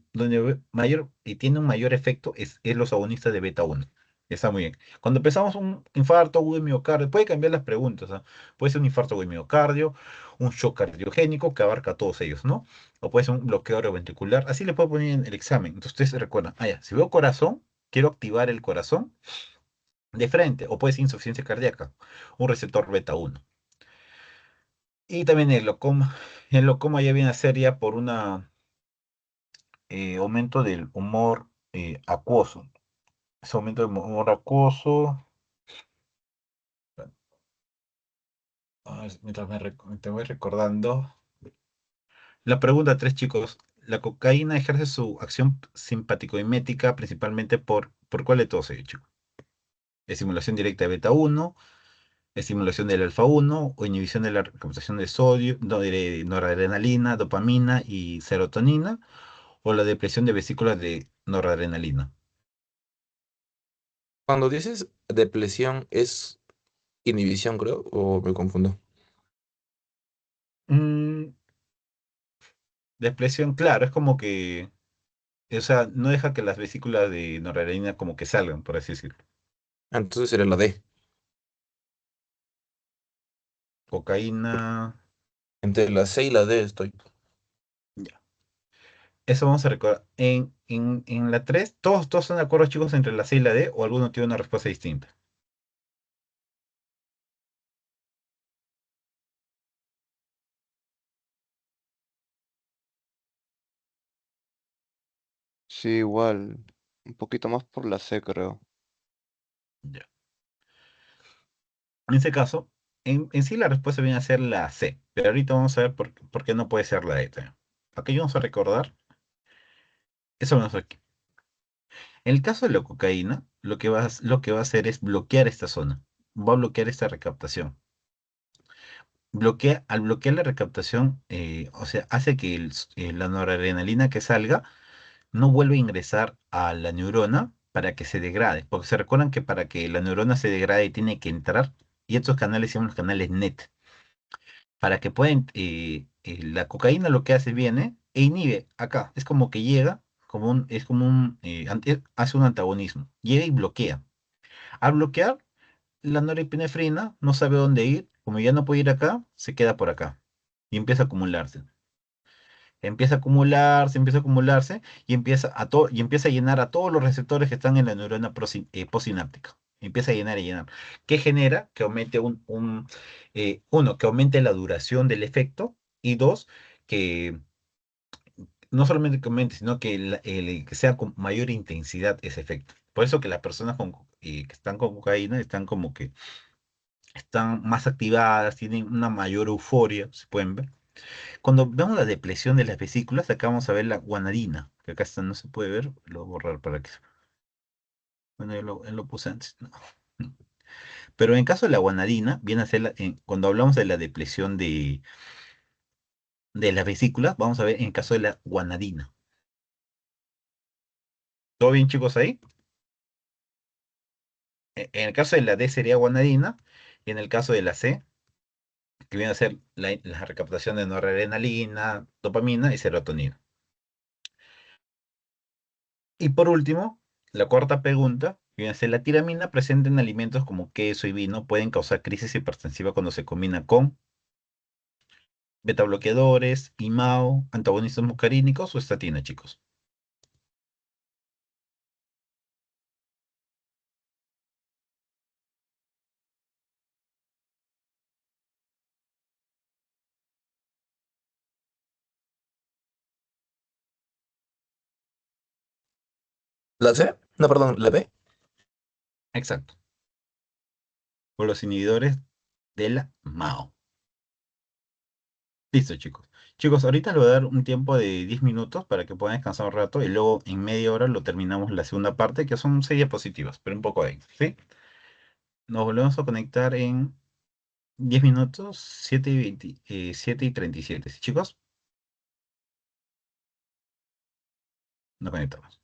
mayor y tiene un mayor efecto es los agonistas de beta uno. Está muy bien. Cuando empezamos un infarto agudo de miocardio, puede cambiar las preguntas, ¿ah? Puede ser un infarto agudo de miocardio, un shock cardiogénico que abarca a todos ellos, ¿no? O puede ser un bloqueo ventricular. Así le puedo poner en el examen. Entonces ustedes se recuerdan, ya, si veo corazón, quiero activar el corazón de frente, o puede ser insuficiencia cardíaca, un receptor beta uno. Y también el glaucoma. El glaucoma ya viene a ser ya por un aumento del humor acuoso. Ese aumento del humor acuoso. A ver, mientras te voy recordando. La pregunta 3, chicos. La cocaína ejerce su acción simpático-mimética principalmente ¿por cuál de todos ellos, chicos? Estimulación directa de beta uno, estimulación del alfa uno o inhibición de la recaptación de sodio, no, de noradrenalina, dopamina y serotonina, o la depresión de vesículas de noradrenalina. Cuando dices depresión, ¿es inhibición, creo, o me confundo? Mm, Depresión, claro, es como que, o sea, no deja que las vesículas de noradrenalina como que salgan, por así decirlo. Entonces sería la D. Cocaína, Entre la C y la D estoy. ya. Eso vamos a recordar. En la 3 todos están de acuerdo, chicos, entre la C y la D, o alguno tiene una respuesta distinta. Sí, igual. Un poquito más por la C, creo. Ya. En ese caso, en sí la respuesta viene a ser la C, pero ahorita vamos a ver por qué no puede ser la D también. Aquí vamos a recordar, eso vamos aquí. En el caso de la cocaína, lo que va a hacer es bloquear esta zona, va a bloquear esta recaptación. Al bloquear la recaptación, o sea, hace que la noradrenalina que salga no vuelva a ingresar a la neurona para que se degrade, porque se recuerdan que para que la neurona se degrade tiene que entrar, y estos canales se llaman los canales NET, para que puedan, la cocaína lo que hace viene e inhibe acá, es como que llega, hace un antagonismo, llega y bloquea. Al bloquear, la norepinefrina no sabe dónde ir, como ya no puede ir acá, se queda por acá y empieza a acumularse. Empieza a acumularse y empieza a llenar a todos los receptores que están en la neurona postsináptica. Empieza a llenar y llenar. ¿Qué genera? Que aumente uno, que aumente la duración del efecto y dos, que no solamente que aumente, sino que sea con mayor intensidad ese efecto. Por eso que las personas que están con cocaína están como que están más activadas, tienen una mayor euforia, se pueden ver. Cuando vemos la depresión de las vesículas, acá vamos a ver la guanadina, que acá está, no se puede ver, lo voy a borrar para que... Bueno, yo lo puse antes, ¿no? Pero en caso de la guanadina, viene a ser, cuando hablamos de la depresión de las vesículas, vamos a ver en caso de la guanadina. ¿Todo bien, chicos, ahí? En el caso de la D sería guanadina, y en el caso de la C, que viene a ser la recaptación de noradrenalina, dopamina y serotonina. Y por último, la cuarta pregunta, que viene a ser la tiramina presente en alimentos como queso y vino pueden causar crisis hipertensiva cuando se combina con betabloqueadores, IMAO, antagonistas muscarínicos o estatina, chicos. ¿La C? No, perdón, ¿la B? Exacto. Por los inhibidores de la MAO. Listo, chicos. Chicos, ahorita le voy a dar un tiempo de 10 minutos para que puedan descansar un rato y luego en media hora lo terminamos la segunda parte, que son 6 diapositivas, pero un poco ahí, ¿sí? Nos volvemos a conectar en 10 minutos, 7:37. ¿Sí, chicos? Nos conectamos.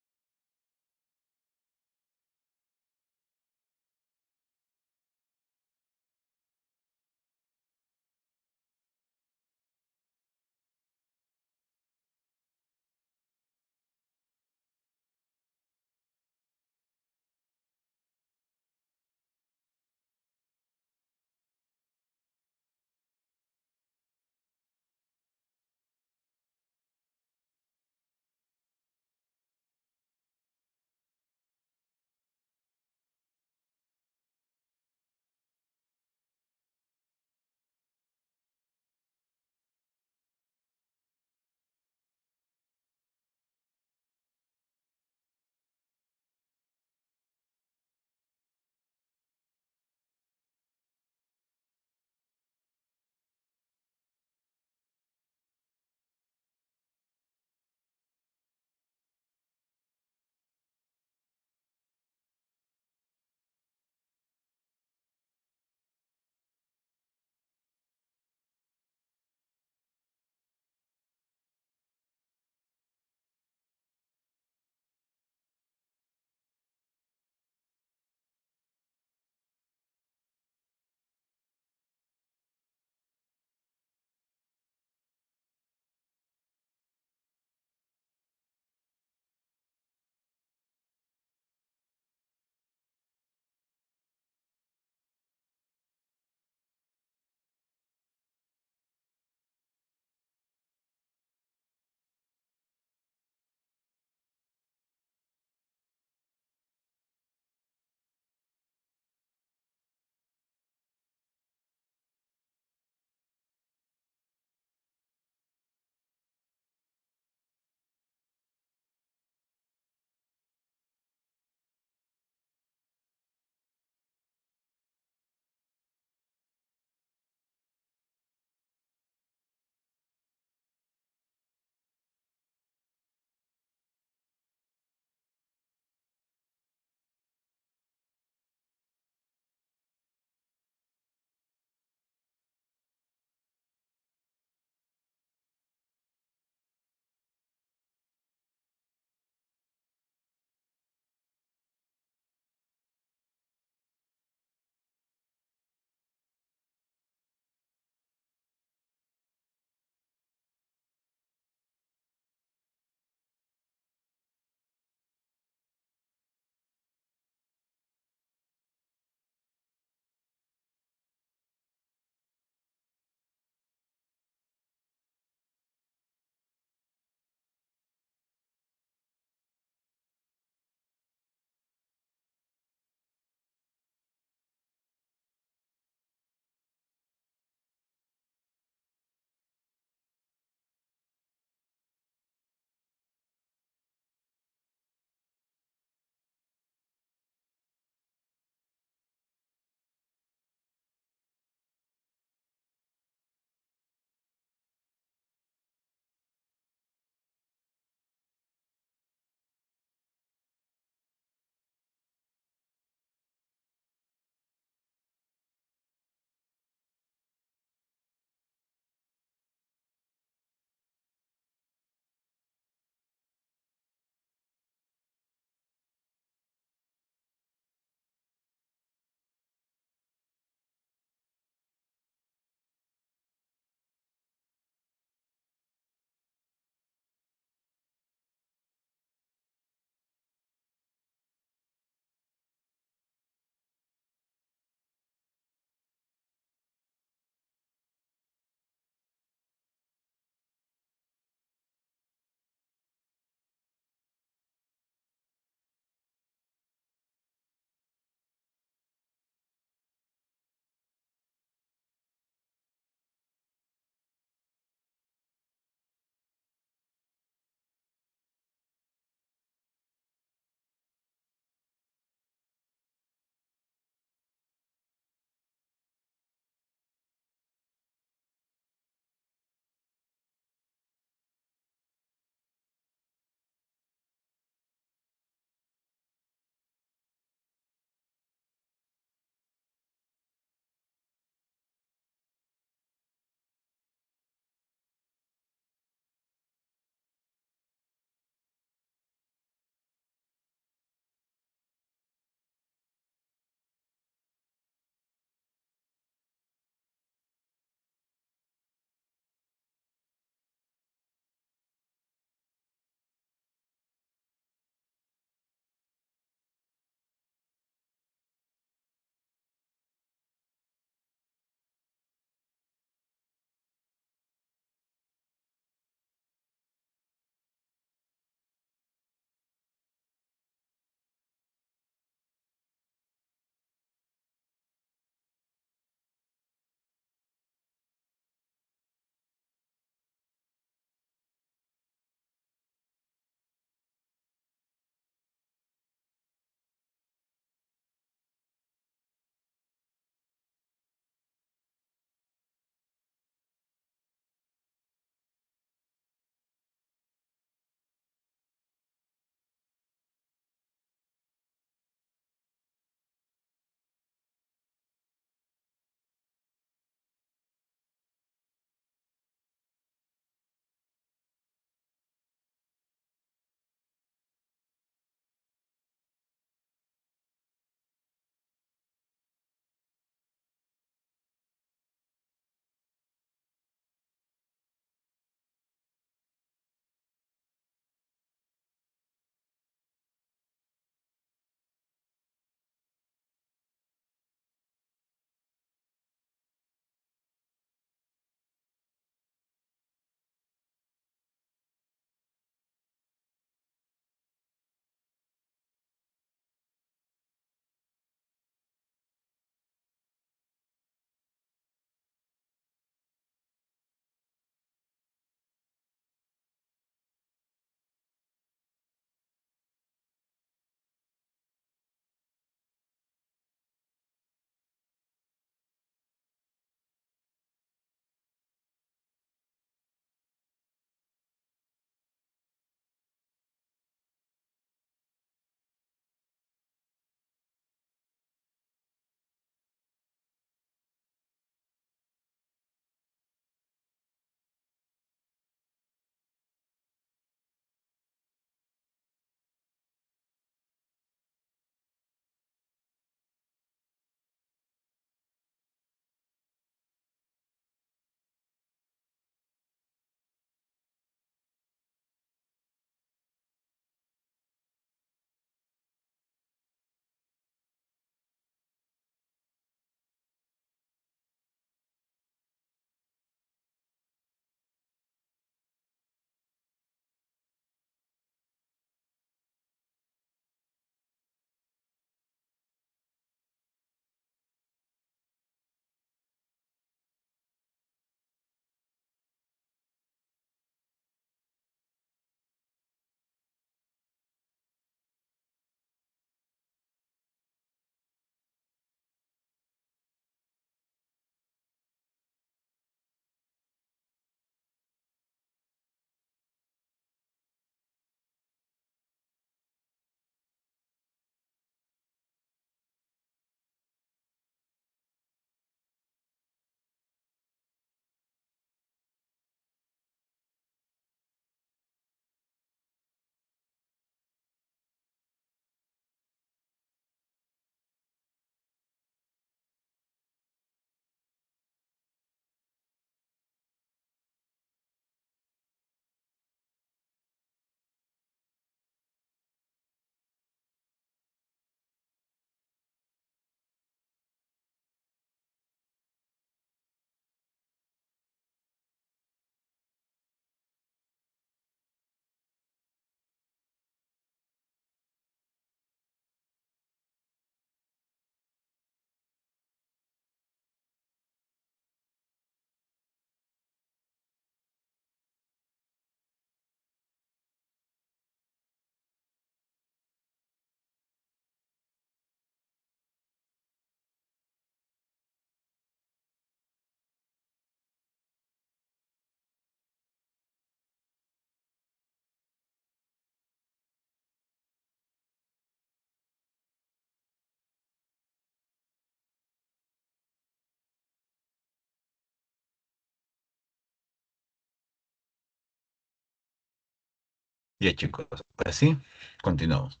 Ya chicos, así continuamos.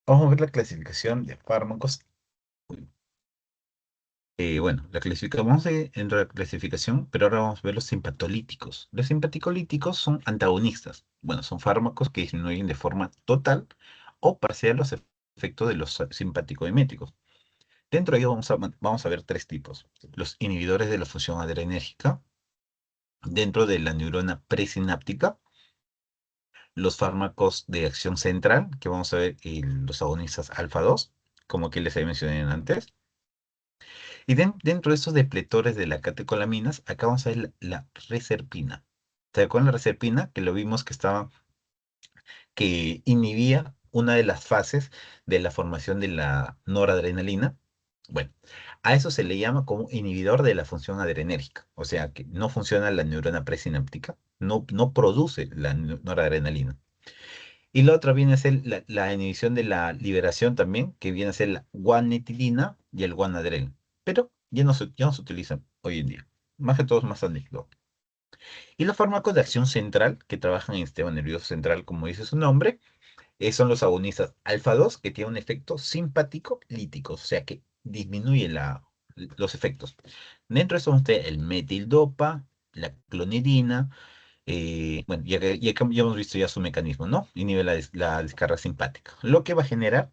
Vamos a ver la clasificación de fármacos. Bueno, vamos a ir en la clasificación, pero ahora vamos a ver los simpatolíticos. Los simpaticolíticos son antagonistas. Bueno, son fármacos que disminuyen de forma total o parcial los efectos de los simpaticomiméticos. Dentro de ellos vamos a ver tres tipos. Los inhibidores de la función adrenérgica, dentro de la neurona presináptica, los fármacos de acción central, que vamos a ver los agonistas alfa 2, como que les mencioné antes. Y dentro de estos depletores de la catecolaminas, acá vamos a ver la reserpina. ¿Se acuerdan la reserpina? Que lo vimos que inhibía una de las fases de la formación de la noradrenalina. Bueno, a eso se le llama como inhibidor de la función adrenérgica. O sea, que no funciona la neurona presináptica, no produce la noradrenalina. Y la otra viene a ser la inhibición de la liberación también, que viene a ser la guanetilina y el guanadrel. Pero ya no se utilizan hoy en día. Más que todo es más anecdótico. Y los fármacos de acción central, que trabajan en el sistema nervioso central, como dice su nombre, son los agonistas alfa 2 que tienen un efecto simpático lítico, o sea que disminuye los efectos. Dentro de eso está el metildopa, la clonidina, bueno, ya hemos visto ya su mecanismo, ¿no? Inhibe la descarga simpática, lo que va a generar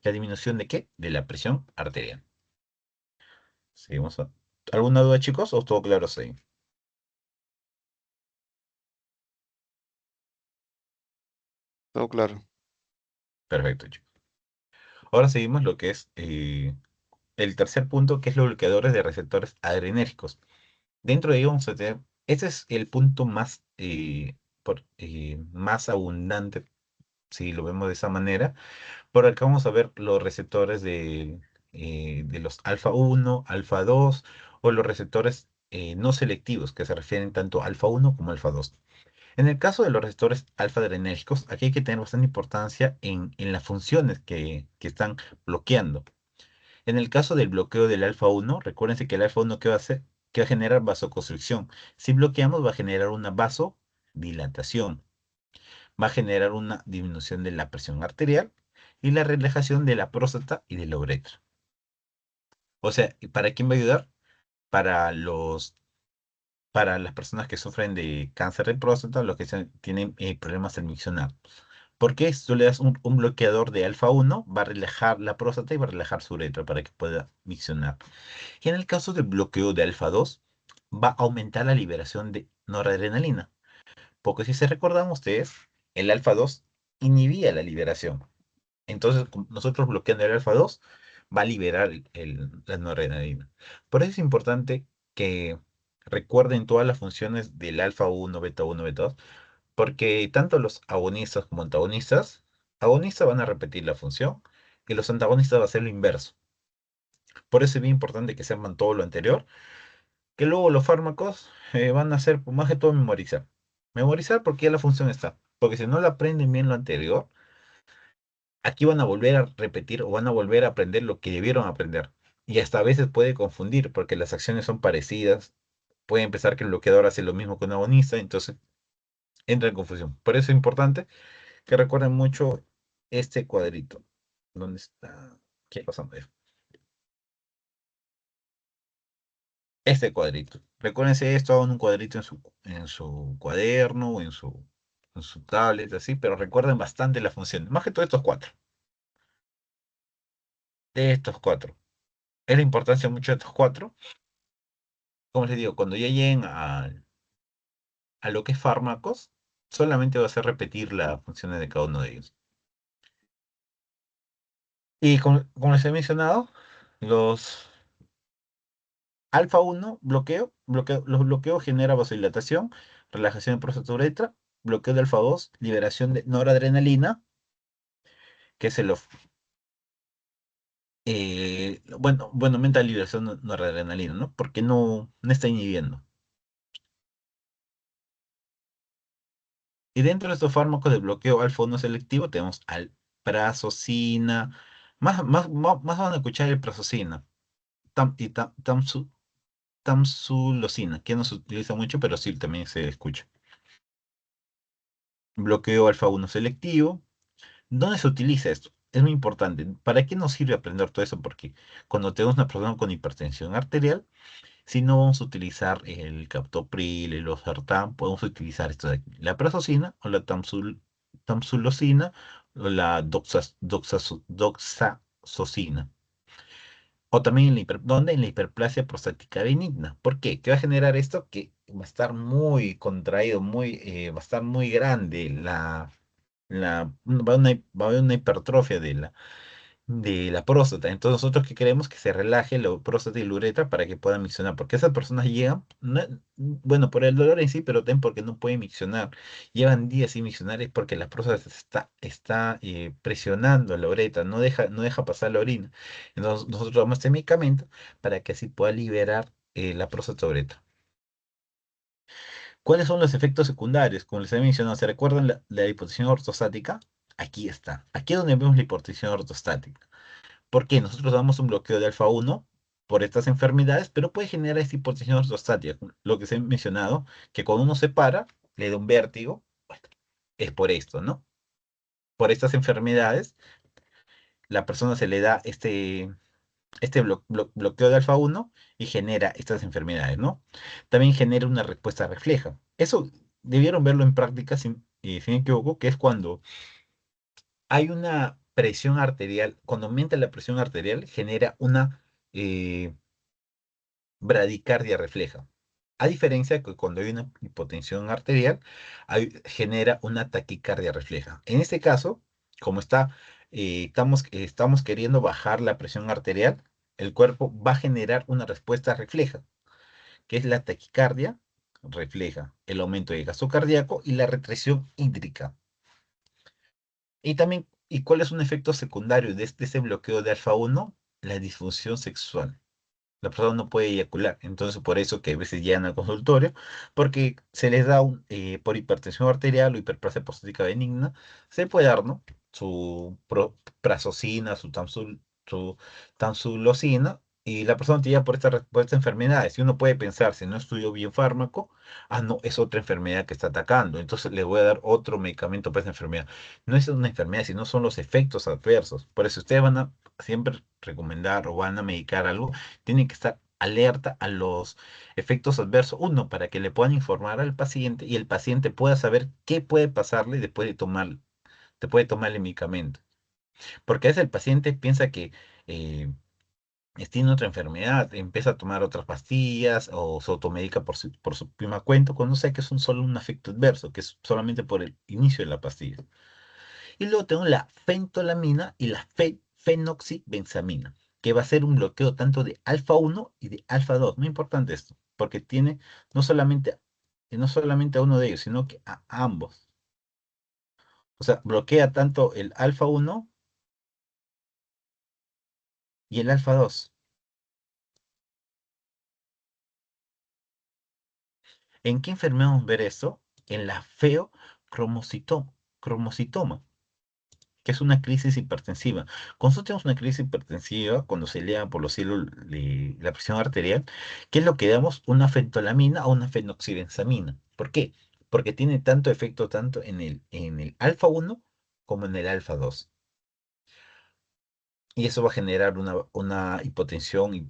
la disminución de qué? De la presión arterial. Seguimos. ¿Alguna duda, chicos? ¿O todo claro? Sí. Todo claro. Perfecto, chicos. Ahora seguimos lo que es el tercer punto, que es los bloqueadores de receptores adrenérgicos. Dentro de ello vamos a tener, ese es el punto más abundante, si lo vemos de esa manera. Por acá vamos a ver los receptores de los alfa 1, alfa 2 o los receptores no selectivos que se refieren tanto a alfa 1 como alfa 2. En el caso de los receptores alfa adrenérgicos, aquí hay que tener bastante importancia en las funciones que están bloqueando. En el caso del bloqueo del alfa 1, recuérdense que el alfa 1 ¿qué va a hacer? Que va a generar vasoconstricción. Si bloqueamos, va a generar una vasodilatación, va a generar una disminución de la presión arterial y la relajación de la próstata y de la uretra. O sea, ¿y para quién va a ayudar? Para para las personas que sufren de cáncer de próstata, los que tienen problemas al miccionar. Porque si tú le das un bloqueador de alfa 1, va a relajar la próstata y va a relajar su uretra para que pueda miccionar. Y en el caso del bloqueo de alfa 2, va a aumentar la liberación de noradrenalina. Porque si se recordan ustedes, el alfa 2 inhibía la liberación. Entonces, nosotros bloqueando el alfa 2 va a liberar la noradrenalina. Por eso es importante que recuerden todas las funciones del alfa 1, beta 1, beta 2, porque tanto los agonistas como agonistas van a repetir la función y los antagonistas va a hacer lo inverso. Por eso es bien importante que sepan todo lo anterior, que luego los fármacos van a hacer más que todo memorizar. Memorizar porque ya la función está. Porque si no la aprenden bien lo anterior, aquí van a volver a repetir o van a volver a aprender lo que debieron aprender. Y hasta a veces puede confundir porque las acciones son parecidas. Puede empezar que el bloqueador hace lo mismo que un agonista, entonces entra en confusión. Por eso es importante que recuerden mucho este cuadrito. ¿Dónde está? ¿Qué cosa? Este cuadrito. Recuérdense esto, hagan un cuadrito en su cuaderno o en su tablet, así, pero recuerden bastante las funciones. Más que todo estos cuatro. De estos cuatro. Es la importancia mucho de estos cuatro. Como les digo, cuando ya lleguen a lo que es fármacos, solamente va a ser repetir las funciones de cada uno de ellos. Y como les he mencionado, los alfa 1 los bloqueos genera vasodilatación, relajación de próstata uretra, bloqueo de alfa 2 liberación de noradrenalina, que es bueno, aumenta la liberación de noradrenalina, ¿no? Porque no está inhibiendo. Y dentro de estos fármacos de bloqueo alfa 1 selectivo tenemos alprazosina, más van a escuchar el prazosina, tamsulosina, que no se utiliza mucho, pero sí también se escucha. bloqueo alfa 1 selectivo. ¿Dónde se utiliza esto? Es muy importante. ¿Para qué nos sirve aprender todo eso? Porque cuando tenemos una persona con hipertensión arterial, si no vamos a utilizar el captopril, el losartán, podemos utilizar esto de aquí, la prazosina o la tamsulosina o la doxazosina. O también en ¿dónde? En la hiperplasia prostática benigna. ¿Por qué? ¿Qué va a generar esto? Que va a estar muy contraído, va a estar muy grande va a haber una hipertrofia de la próstata. Entonces nosotros que queremos que se relaje la próstata y la uretra para que puedan miccionar, porque esas personas llegan, bueno, por el dolor en sí, pero también porque no pueden miccionar. Llevan días sin miccionar es porque la próstata está presionando la uretra, no deja pasar la orina. Entonces nosotros damos este medicamento para que así pueda liberar la próstata uretra. ¿Cuáles son los efectos secundarios? Como les he mencionado, ¿se recuerdan la hipotensión ortostática? Aquí está. Aquí es donde vemos la hipotensión ortostática. Porque nosotros damos un bloqueo de alfa 1 por estas enfermedades, pero puede generar esta hipotensión ortostática. Lo que se ha mencionado, que cuando uno se para, le da un vértigo. Bueno, es por esto, ¿no? Por estas enfermedades, la persona se le da este bloqueo de alfa 1 y genera estas enfermedades, ¿no? También genera una respuesta refleja. Eso debieron verlo en práctica, si me equivoco, que es cuando hay una presión arterial, cuando aumenta la presión arterial, genera una eh, bradicardia refleja. A diferencia que cuando hay una hipotensión arterial, genera una taquicardia refleja. En este caso, como estamos queriendo bajar la presión arterial, el cuerpo va a generar una respuesta refleja, que es la taquicardia refleja, el aumento de gasto cardíaco y la retención hídrica. Y también, ¿y cuál es un efecto secundario de ese bloqueo de alfa 1? La disfunción sexual. La persona no puede eyacular. Entonces, por eso que a veces llegan al consultorio, porque se les da por hipertensión arterial o hiperplasia prostática benigna, se puede dar, ¿no? Su prazosina, su tamsulosina, y la persona te lleva por esta enfermedad. Si uno puede pensar, si no estudió bien fármaco, no, es otra enfermedad que está atacando. Entonces le voy a dar otro medicamento para esa enfermedad. No es una enfermedad, sino son los efectos adversos. Por eso ustedes van a siempre recomendar o van a medicar algo, tiene que estar alerta a los efectos adversos. Uno, para que le puedan informar al paciente y el paciente pueda saber qué puede pasarle después de tomar el medicamento. Porque a veces el paciente piensa que tiene otra enfermedad, empieza a tomar otras pastillas o se automedica por su prima cuenta, cuando sabe que es solo un efecto adverso, que es solamente por el inicio de la pastilla. Y luego tengo la fentolamina y la fenoxibenzamina, que va a ser un bloqueo tanto de alfa 1 y de alfa 2. Muy importante esto, porque tiene no solamente, no solamente a uno de ellos, sino que a ambos. O sea, bloquea tanto el alfa 1 y el alfa 2. ¿En qué enfermedad vamos a ver esto? En la cromocitoma, que es una crisis hipertensiva. Cuando nosotros tenemos una crisis hipertensiva, cuando se eleva por los cielos la presión arterial, ¿qué es lo que damos? Una fentolamina o una fenoxibenzamina. ¿Por qué? Porque tiene tanto efecto tanto en el alfa 1 como en el alfa 2. Y eso va a generar una hipotensión.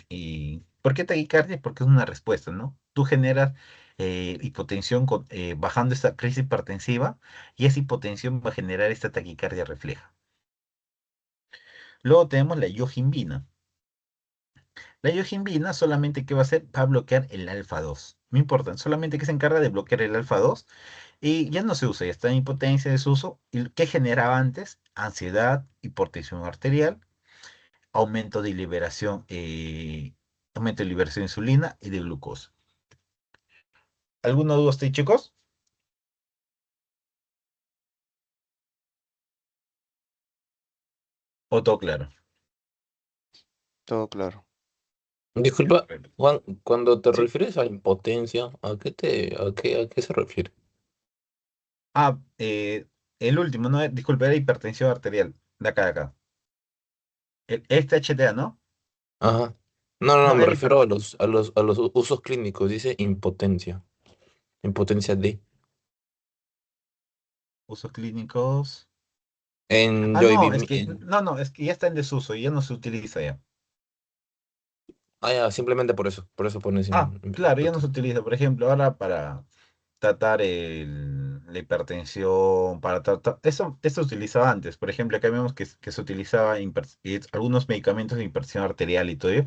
¿Por qué taquicardia? Porque es una respuesta, ¿no? Tú generas hipotensión bajando esta crisis hipertensiva y esa hipotensión va a generar esta taquicardia refleja. Luego tenemos la yohimbina. La yohimbina solamente ¿qué va a hacer? Va a bloquear el alfa 2. No importa, solamente que se encarga de bloquear el alfa 2 y ya no se usa, ya está en impotencia, desuso. ¿Y qué generaba antes? Ansiedad, hipertensión arterial, aumento de liberación de insulina y de glucosa. ¿Alguna duda usted, chicos? ¿O todo claro? Todo claro. Disculpa, Perfecto. Juan, cuando te Sí. refieres a impotencia, ¿a qué se refiere? El último, no, disculpe, era hipertensión arterial. De acá. Este HTA, ¿no? Ajá. No, no, no, No, me era refiero a los usos clínicos, dice impotencia. Impotencia de. Usos clínicos. En Ah, no, es que, en- no, no, es que ya está en desuso, ya no se utiliza ya. ya, simplemente por eso pones Ah, en claro, ya no se parte. utiliza. Por ejemplo, ahora para tratar la hipertensión, para tratar... Eso se utilizaba antes. Por ejemplo, acá vemos que se utilizaba algunos medicamentos de hipertensión arterial y todo ello,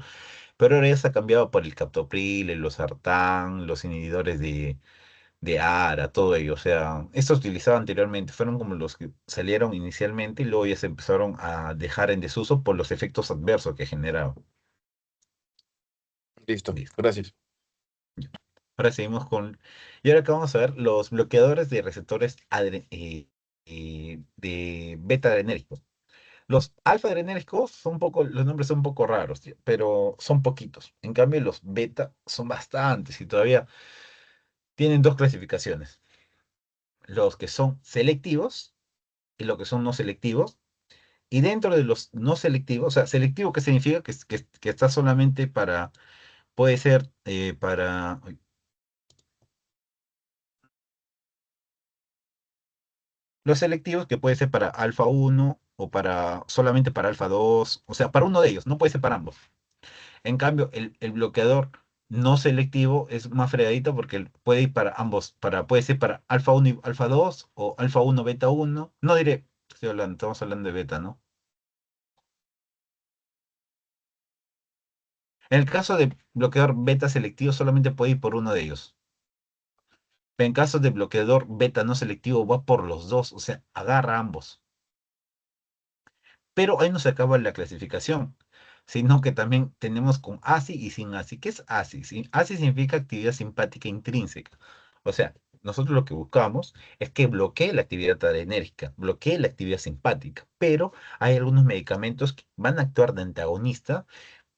pero ahora ya se ha cambiado por el captopril, el losartán, los inhibidores de ARA, todo ello. O sea, esto se utilizaba anteriormente, fueron como los que salieron inicialmente y luego ya se empezaron a dejar en desuso por los efectos adversos que generaban. Listo, Listo. gracias. Ahora seguimos con... Y ahora acá vamos a ver los bloqueadores de receptores de beta adrenérgicos. Los alfa adrenérgicos son un poco, los nombres son un poco raros, tío, pero son poquitos. En cambio, los beta son bastantes y todavía tienen dos clasificaciones. Los que son selectivos y los que son no selectivos. Y dentro de los no selectivos, o sea, selectivo, ¿qué significa? Que está solamente para, puede ser para los selectivos, que puede ser para alfa uno o para solamente para alfa 2, o sea, para uno de ellos, no puede ser para ambos. En cambio, el bloqueador no selectivo es más fregadito porque puede ir para ambos, puede ser para alfa uno y alfa 2 o alfa uno beta uno. No diré, estamos hablando de beta, ¿no? En el caso de bloqueador beta selectivo, solamente puede ir por uno de ellos. Pero en caso de bloqueador beta no selectivo, va por los dos, o sea, agarra ambos. Pero ahí no se acaba la clasificación, sino que también tenemos con ASI y sin ASI. ¿Qué es ASI? ASI significa actividad simpática intrínseca. O sea, nosotros lo que buscamos es que bloquee la actividad adrenérgica, bloquee la actividad simpática, pero hay algunos medicamentos que van a actuar de antagonista,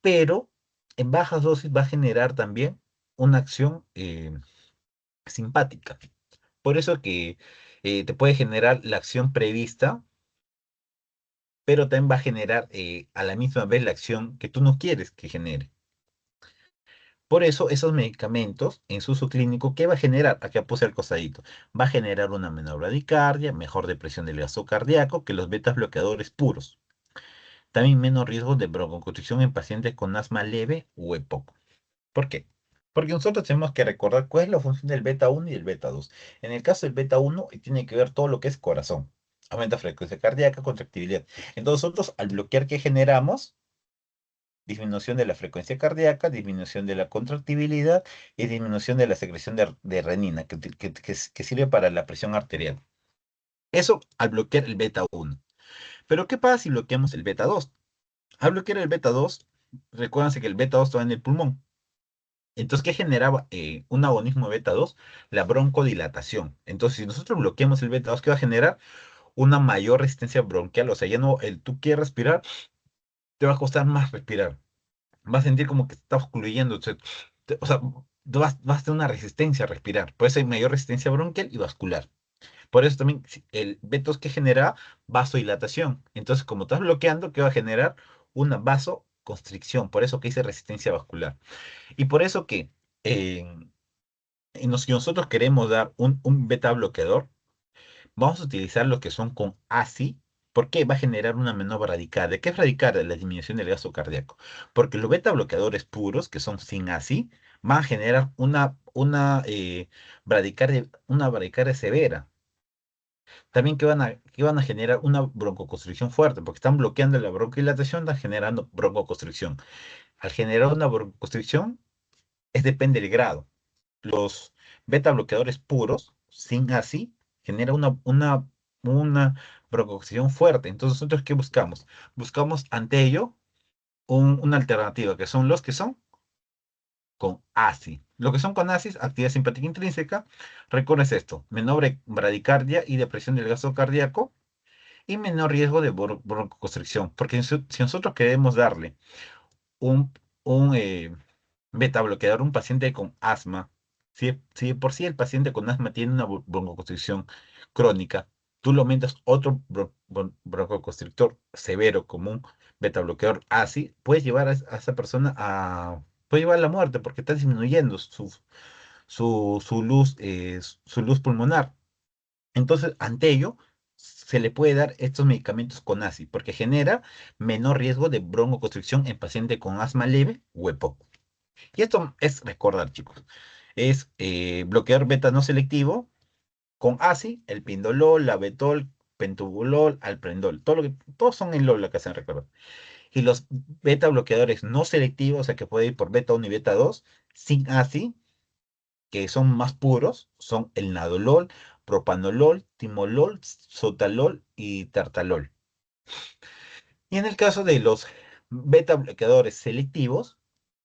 pero en bajas dosis va a generar también una acción simpática. Por eso que te puede generar la acción prevista, pero también va a generar a la misma vez la acción que tú no quieres que genere. Por eso, esos medicamentos en su uso clínico, ¿qué va a generar? Acá puse el cosadito. Va a generar una menor bradicardia, mejor depresión del gasto cardíaco que los betas bloqueadores puros. También menos riesgo de broncoconstricción en pacientes con asma leve o EPOC. ¿Por qué? Porque nosotros tenemos que recordar cuál es la función del beta uno y del beta 2. En el caso del beta uno tiene que ver todo lo que es corazón. Aumenta frecuencia cardíaca, contractibilidad. Entonces nosotros al bloquear, ¿qué generamos? Disminución de la frecuencia cardíaca, disminución de la contractibilidad y disminución de la secreción de renina, que sirve para la presión arterial. Eso al bloquear el beta uno. Pero ¿qué pasa si bloqueamos el beta 2? Al bloquear el beta 2, recuérdense que el beta 2 está en el pulmón. Entonces, ¿qué generaba un agonismo de beta 2? La broncodilatación. Entonces, si nosotros bloqueamos el beta 2, ¿qué va a generar? Una mayor resistencia bronquial. O sea, ya no, tú quieres respirar, te va a costar más respirar. Vas a sentir como que te está ocluyendo. O sea, vas a tener una resistencia a respirar. Por eso hay mayor resistencia bronquial y vascular. Por eso también el beta 2 que genera vasodilatación. Entonces, como estás bloqueando, ¿qué va a generar? Una vasoconstricción. Por eso que dice resistencia vascular. Y por eso que eh, si nosotros queremos dar un beta bloqueador, vamos a utilizar los que son con ACI. ¿Por qué? Va a generar una menor bradicardia. ¿Qué es bradicardia? La disminución del gasto cardíaco. Porque los beta bloqueadores puros, que son sin ACI, van a generar una bradicardia severa. También que van a generar una broncoconstricción fuerte, porque están bloqueando la bronquodilatación, están generando broncoconstricción. Al generar una broncoconstricción, depende del grado. Los beta bloqueadores puros, sin ACI, genera una broncoconstricción fuerte. Entonces, ¿nosotros qué buscamos? Buscamos ante ello una alternativa, que son los que son con ACI. Lo que son con ACI, actividad simpática intrínseca, recuerdes esto, menor bradicardia y depresión del gasto cardíaco y menor riesgo de broncoconstricción. Porque si nosotros queremos darle un, un beta bloqueador a un paciente con asma, si de por sí el paciente con asma tiene una broncoconstricción crónica, tú le aumentas otro broncoconstrictor severo como un beta bloqueador así, puedes llevar a esa persona puede llevar a la muerte porque está disminuyendo su luz pulmonar. Entonces, ante ello, se le puede dar estos medicamentos con ACI, porque genera menor riesgo de broncoconstricción en paciente con asma leve o EPOC. Y esto es recordar, chicos, es bloqueador beta no selectivo con ACI, el pindolol, labetol, pentobolol, alprendol, todos son el LOL lo que hacen recordar. Y los beta bloqueadores no selectivos, o sea que puede ir por beta 1 y beta 2, sin ACI, que son más puros, son el nadolol, propanolol, timolol, sotalol y tartalol. Y en el caso de los beta bloqueadores selectivos,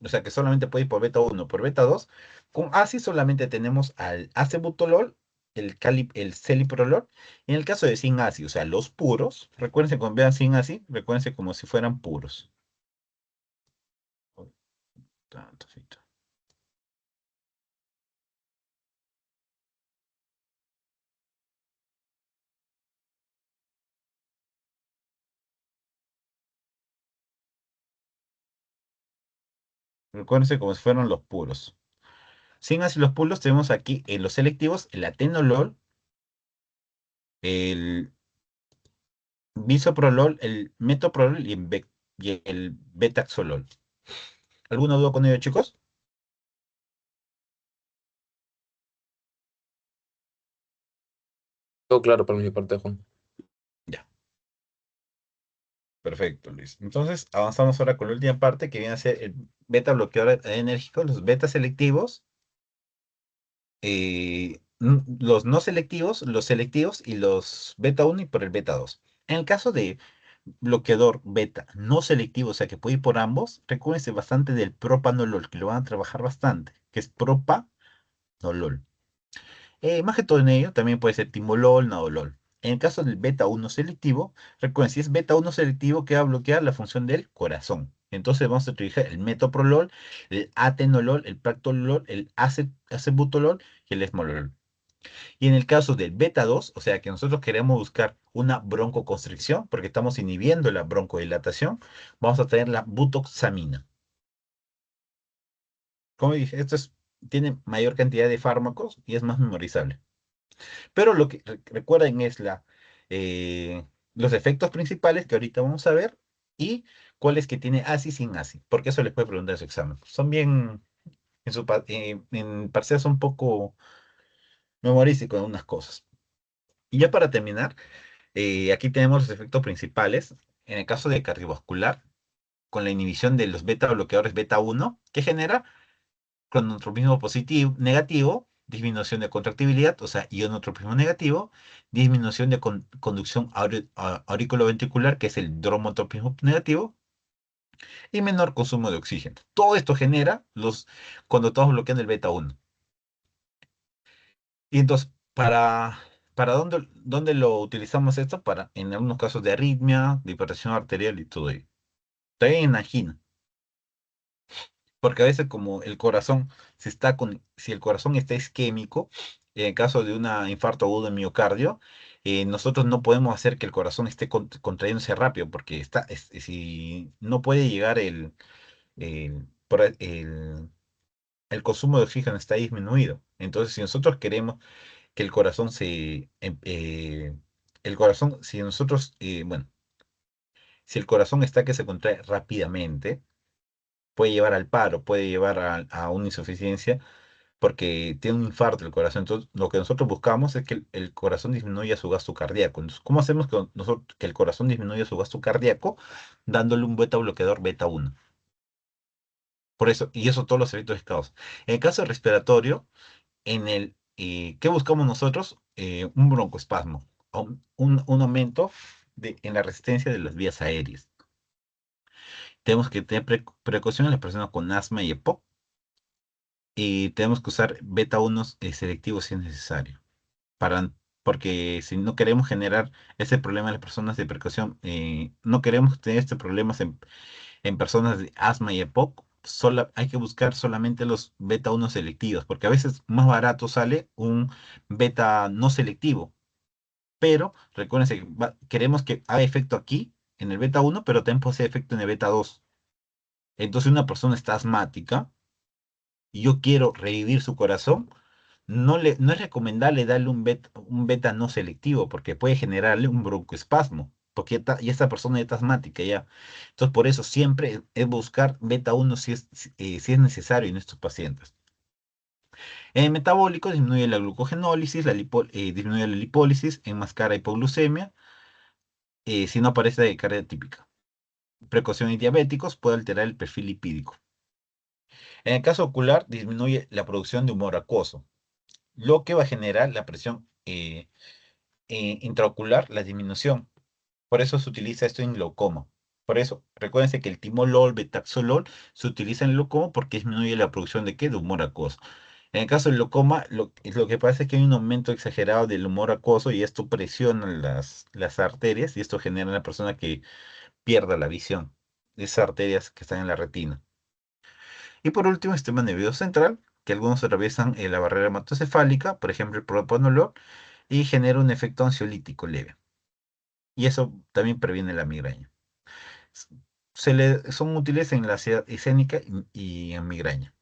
o sea que solamente puede ir por beta 1 o por beta 2, con ACI solamente tenemos al acebutolol, el celiprolol, y en el caso de sin ACI, o sea, los puros, recuérdense cuando vean sin ACI, recuérdense como si fueran puros. Tanto, sí, recuérdense como si fueran los puros. Sin ACI los puros tenemos aquí en los selectivos el atenolol, el bisoprolol, el metoprolol y el betaxolol. ¿Alguna duda con ello, chicos? Todo claro por mi parte, Juan. Ya, perfecto, Luis. Entonces, avanzamos ahora con la última parte que viene a ser el beta bloqueador enérgico, los beta selectivos, los no selectivos, los selectivos y los beta 1 y por el beta 2. En el caso de bloqueador beta no selectivo, o sea que puede ir por ambos, recuérdense bastante del propanolol, que lo van a trabajar bastante, que es propanolol. Más que todo en ello, también puede ser timolol, nadolol. En el caso del beta 1 selectivo, recuerden, si es beta 1 selectivo, que va a bloquear la función del corazón. Entonces vamos a utilizar el metoprolol, el atenolol, el practolol, el acebutolol y el esmolol. Y en el caso del beta 2, o sea que nosotros queremos buscar una broncoconstricción, porque estamos inhibiendo la broncodilatación, vamos a tener la butoxamina. Como dije, tiene mayor cantidad de fármacos y es más memorizable. Pero lo que recuerden es eh, los efectos principales que ahorita vamos a ver y cuáles que tiene ACI sin ACI, porque eso les puede preguntar en su examen. Son bien, en parcial son un poco memorísticos en unas cosas. Y ya para terminar, aquí tenemos los efectos principales. En el caso de cardiovascular, con la inhibición de los beta bloqueadores beta 1, que genera cronotropismo positivo, negativo, disminución de contractibilidad, o sea, ionotropismo negativo, disminución de conducción auriculoventricular, que es el dromotropismo negativo, y menor consumo de oxígeno. Todo esto genera cuando estamos bloqueando el beta 1. Y entonces, ¿para dónde lo utilizamos esto? En algunos casos de arritmia, de hipertensión arterial y todo ello. También en angina. Porque a veces como el corazón si el corazón está isquémico, en caso de un infarto agudo de miocardio, nosotros no podemos hacer que el corazón esté contrayéndose rápido, porque si no puede llegar el consumo de oxígeno está disminuido. Entonces, si nosotros queremos que el corazón si nosotros, bueno, si el corazón está que se contrae rápidamente, puede llevar al paro, puede llevar a una insuficiencia porque tiene un infarto el corazón. Entonces, lo que nosotros buscamos es que el corazón disminuya su gasto cardíaco. Entonces, ¿cómo hacemos que el corazón disminuya su gasto cardíaco? Dándole un beta bloqueador beta 1. Por eso, y eso todos los efectos causa. En el caso respiratorio, ¿qué buscamos nosotros? Un broncoespasmo, un aumento en la resistencia de las vías aéreas. Tenemos que tener precaución en las personas con asma y EPOC, y tenemos que usar beta 1 selectivos si es necesario. para, Porque si no queremos generar ese problema en las personas de precaución, no queremos tener este problemas en personas de asma y EPOC, hay que buscar solamente los beta 1 selectivos, porque a veces más barato sale un beta no selectivo, pero recuérdense que queremos que haga efecto aquí, en el beta 1, pero también posee efecto en el beta 2. Entonces una persona está asmática y yo quiero revivir su corazón, no es recomendable darle un beta no selectivo porque puede generarle un broncoespasmo, porque ya esta persona ya está asmática ya. Entonces, por eso siempre es buscar beta uno si es necesario en estos pacientes. Metabólico disminuye la glucogenólisis, disminuye la lipólisis, enmascara hipoglucemia, si no aparece taquicardia típica. Precaución en diabéticos puede alterar el perfil lipídico. En el caso ocular, disminuye la producción de humor acuoso, lo que va a generar la presión intraocular, la disminución. Por eso se utiliza esto en glaucoma. Por eso, recuérdense que el timolol, betaxolol se utiliza en glaucoma porque disminuye la producción de ¿qué? De humor acuoso. En el caso del glaucoma, lo que pasa es que hay un aumento exagerado del humor acuoso y esto presiona las arterias y esto genera en la persona que pierda la visión de esas arterias que están en la retina. Y por último, el sistema nervioso central, que algunos atraviesan la barrera hematocefálica, por ejemplo, el propanolol, y genera un efecto ansiolítico leve. Y eso también previene la migraña. S- son útiles en la ansiedad escénica y en migraña.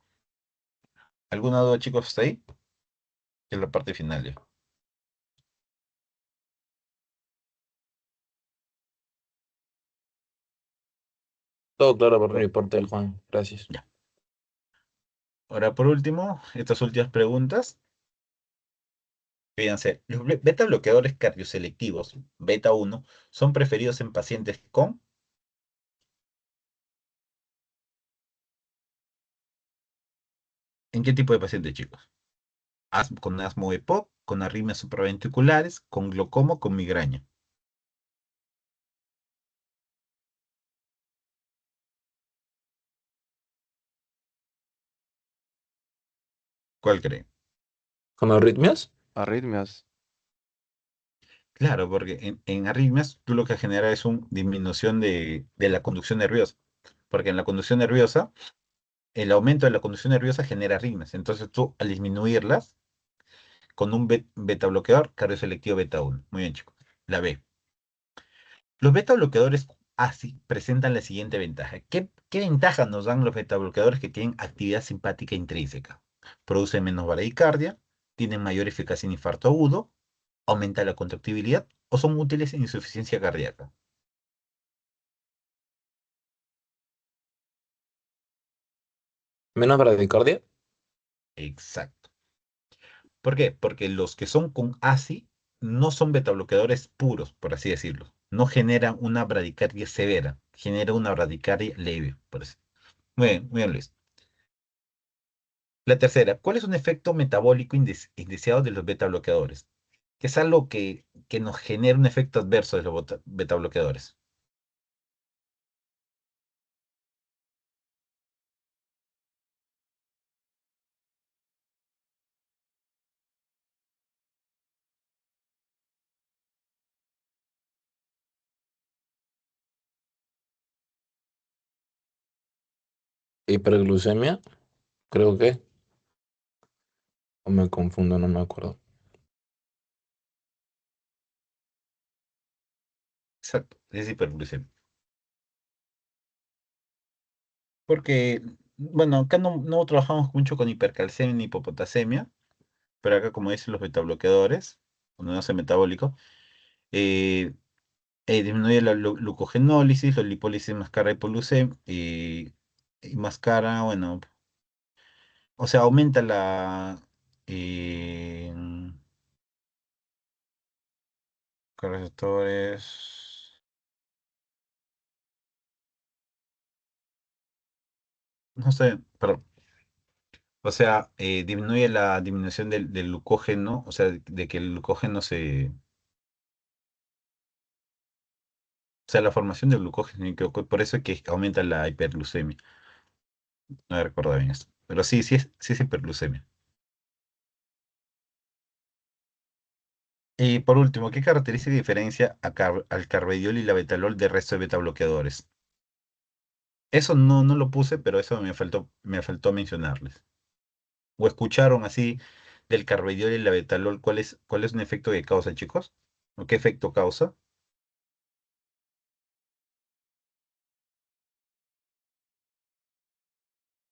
¿Alguna duda, chicos, hasta ahí? Que es la parte final ya. Todo claro por mi parte, Juan. Gracias. Ya. Ahora, por último, estas últimas preguntas. Fíjense, los beta bloqueadores cardioselectivos, beta uno son preferidos en pacientes con, ¿en qué tipo de pacientes, chicos? Con asma EPOC, con arritmias supraventriculares, con glaucoma, con migraña. ¿Cuál creen? ¿Con arritmias? Arritmias. Claro, porque en arritmias tú lo que genera es una disminución de la conducción nerviosa. Porque en la conducción nerviosa, el aumento de la conducción nerviosa genera arritmias. Entonces tú, al disminuirlas, con un beta bloqueador, cardioselectivo beta uno. Muy bien, chicos. La B. Los beta bloqueadores ASI presentan la siguiente ventaja. ¿Qué ventaja nos dan los beta bloqueadores que tienen actividad simpática intrínseca? Producen menos bradicardia, tienen mayor eficacia en infarto agudo, aumenta la contractibilidad o son útiles en insuficiencia cardíaca. ¿Menos bradicardia? Exacto. ¿Por qué? Porque los que son con ASI no son beta bloqueadores puros, por así decirlo. No generan una bradicardia severa, genera una bradicardia leve. Por eso. Muy bien, Luis. La tercera, ¿cuál es un efecto metabólico indeseado de los beta bloqueadores? Que es algo que nos genera un efecto adverso de los beta bloqueadores. ¿Hiperglucemia? Creo que. O me confundo, no me acuerdo. Exacto, es hiperglucemia. Porque, bueno, acá no trabajamos mucho con hipercalcemia ni hipopotasemia, pero acá, como dicen los beta bloqueadores, cuando no hace metabólico, eh, disminuye la glucogenólisis, la lipólisis mascara hipoglucemia y mascara, bueno, o sea, aumenta eh, correctores, no sé, pero, o sea, disminuye la disminución del glucógeno, o sea, de que el glucógeno o sea, la formación del glucógeno, por eso es que aumenta la hiperglucemia. No me recuerdo bien esto. Pero sí es hiperglucemia. Y por último, ¿qué característica diferencia al carvedilol y la betalol del resto de betabloqueadores? Eso no lo puse, pero eso me faltó mencionarles. ¿O escucharon así del carvedilol y la betalol? ¿Cuál es un efecto que causa, chicos? ¿O qué efecto causa?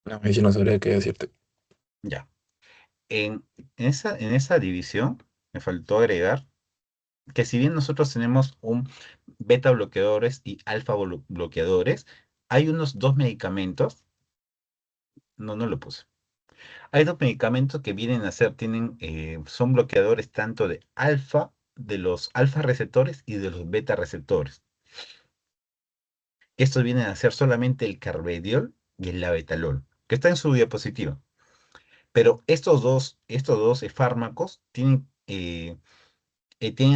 No, ahí sí no sabría qué decirte. Ya. En esa división me faltó agregar que si bien nosotros tenemos un beta bloqueadores y alfa bloqueadores, hay unos dos medicamentos, no, no lo puse. Hay dos medicamentos que vienen a ser, son bloqueadores tanto de los alfa receptores y de los beta receptores. Estos vienen a ser solamente el carvedilol y el labetalol, que está en su diapositiva. Pero estos dos fármacos tienen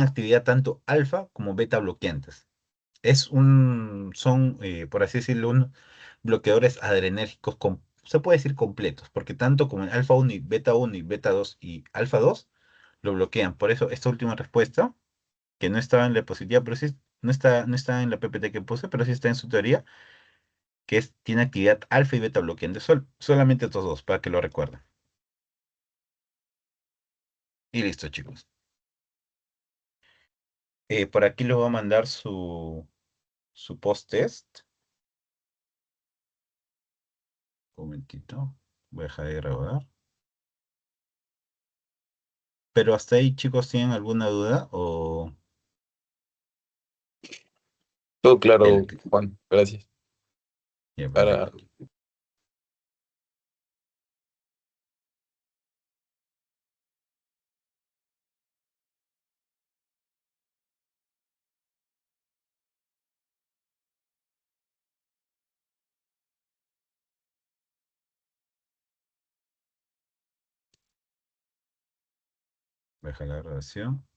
actividad tanto alfa como beta bloqueantes. Son, por así decirlo, bloqueadores adrenérgicos, se puede decir completos, porque tanto como el alfa 1 y beta 2 y alfa 2 lo bloquean. Por eso esta última respuesta, que no estaba en la diapositiva, pero sí, no está en la PPT que puse, pero sí está en su teoría, tiene actividad alfa y beta bloqueante. Solamente estos dos, para que lo recuerden. Y listo, chicos. Por aquí les voy a mandar su post-test. Un momentito. Voy a dejar de grabar. Pero hasta ahí, chicos, ¿tienen alguna duda? O Todo claro, el- Juan, gracias. ya, Para perfecto. Voy a dejar la grabación.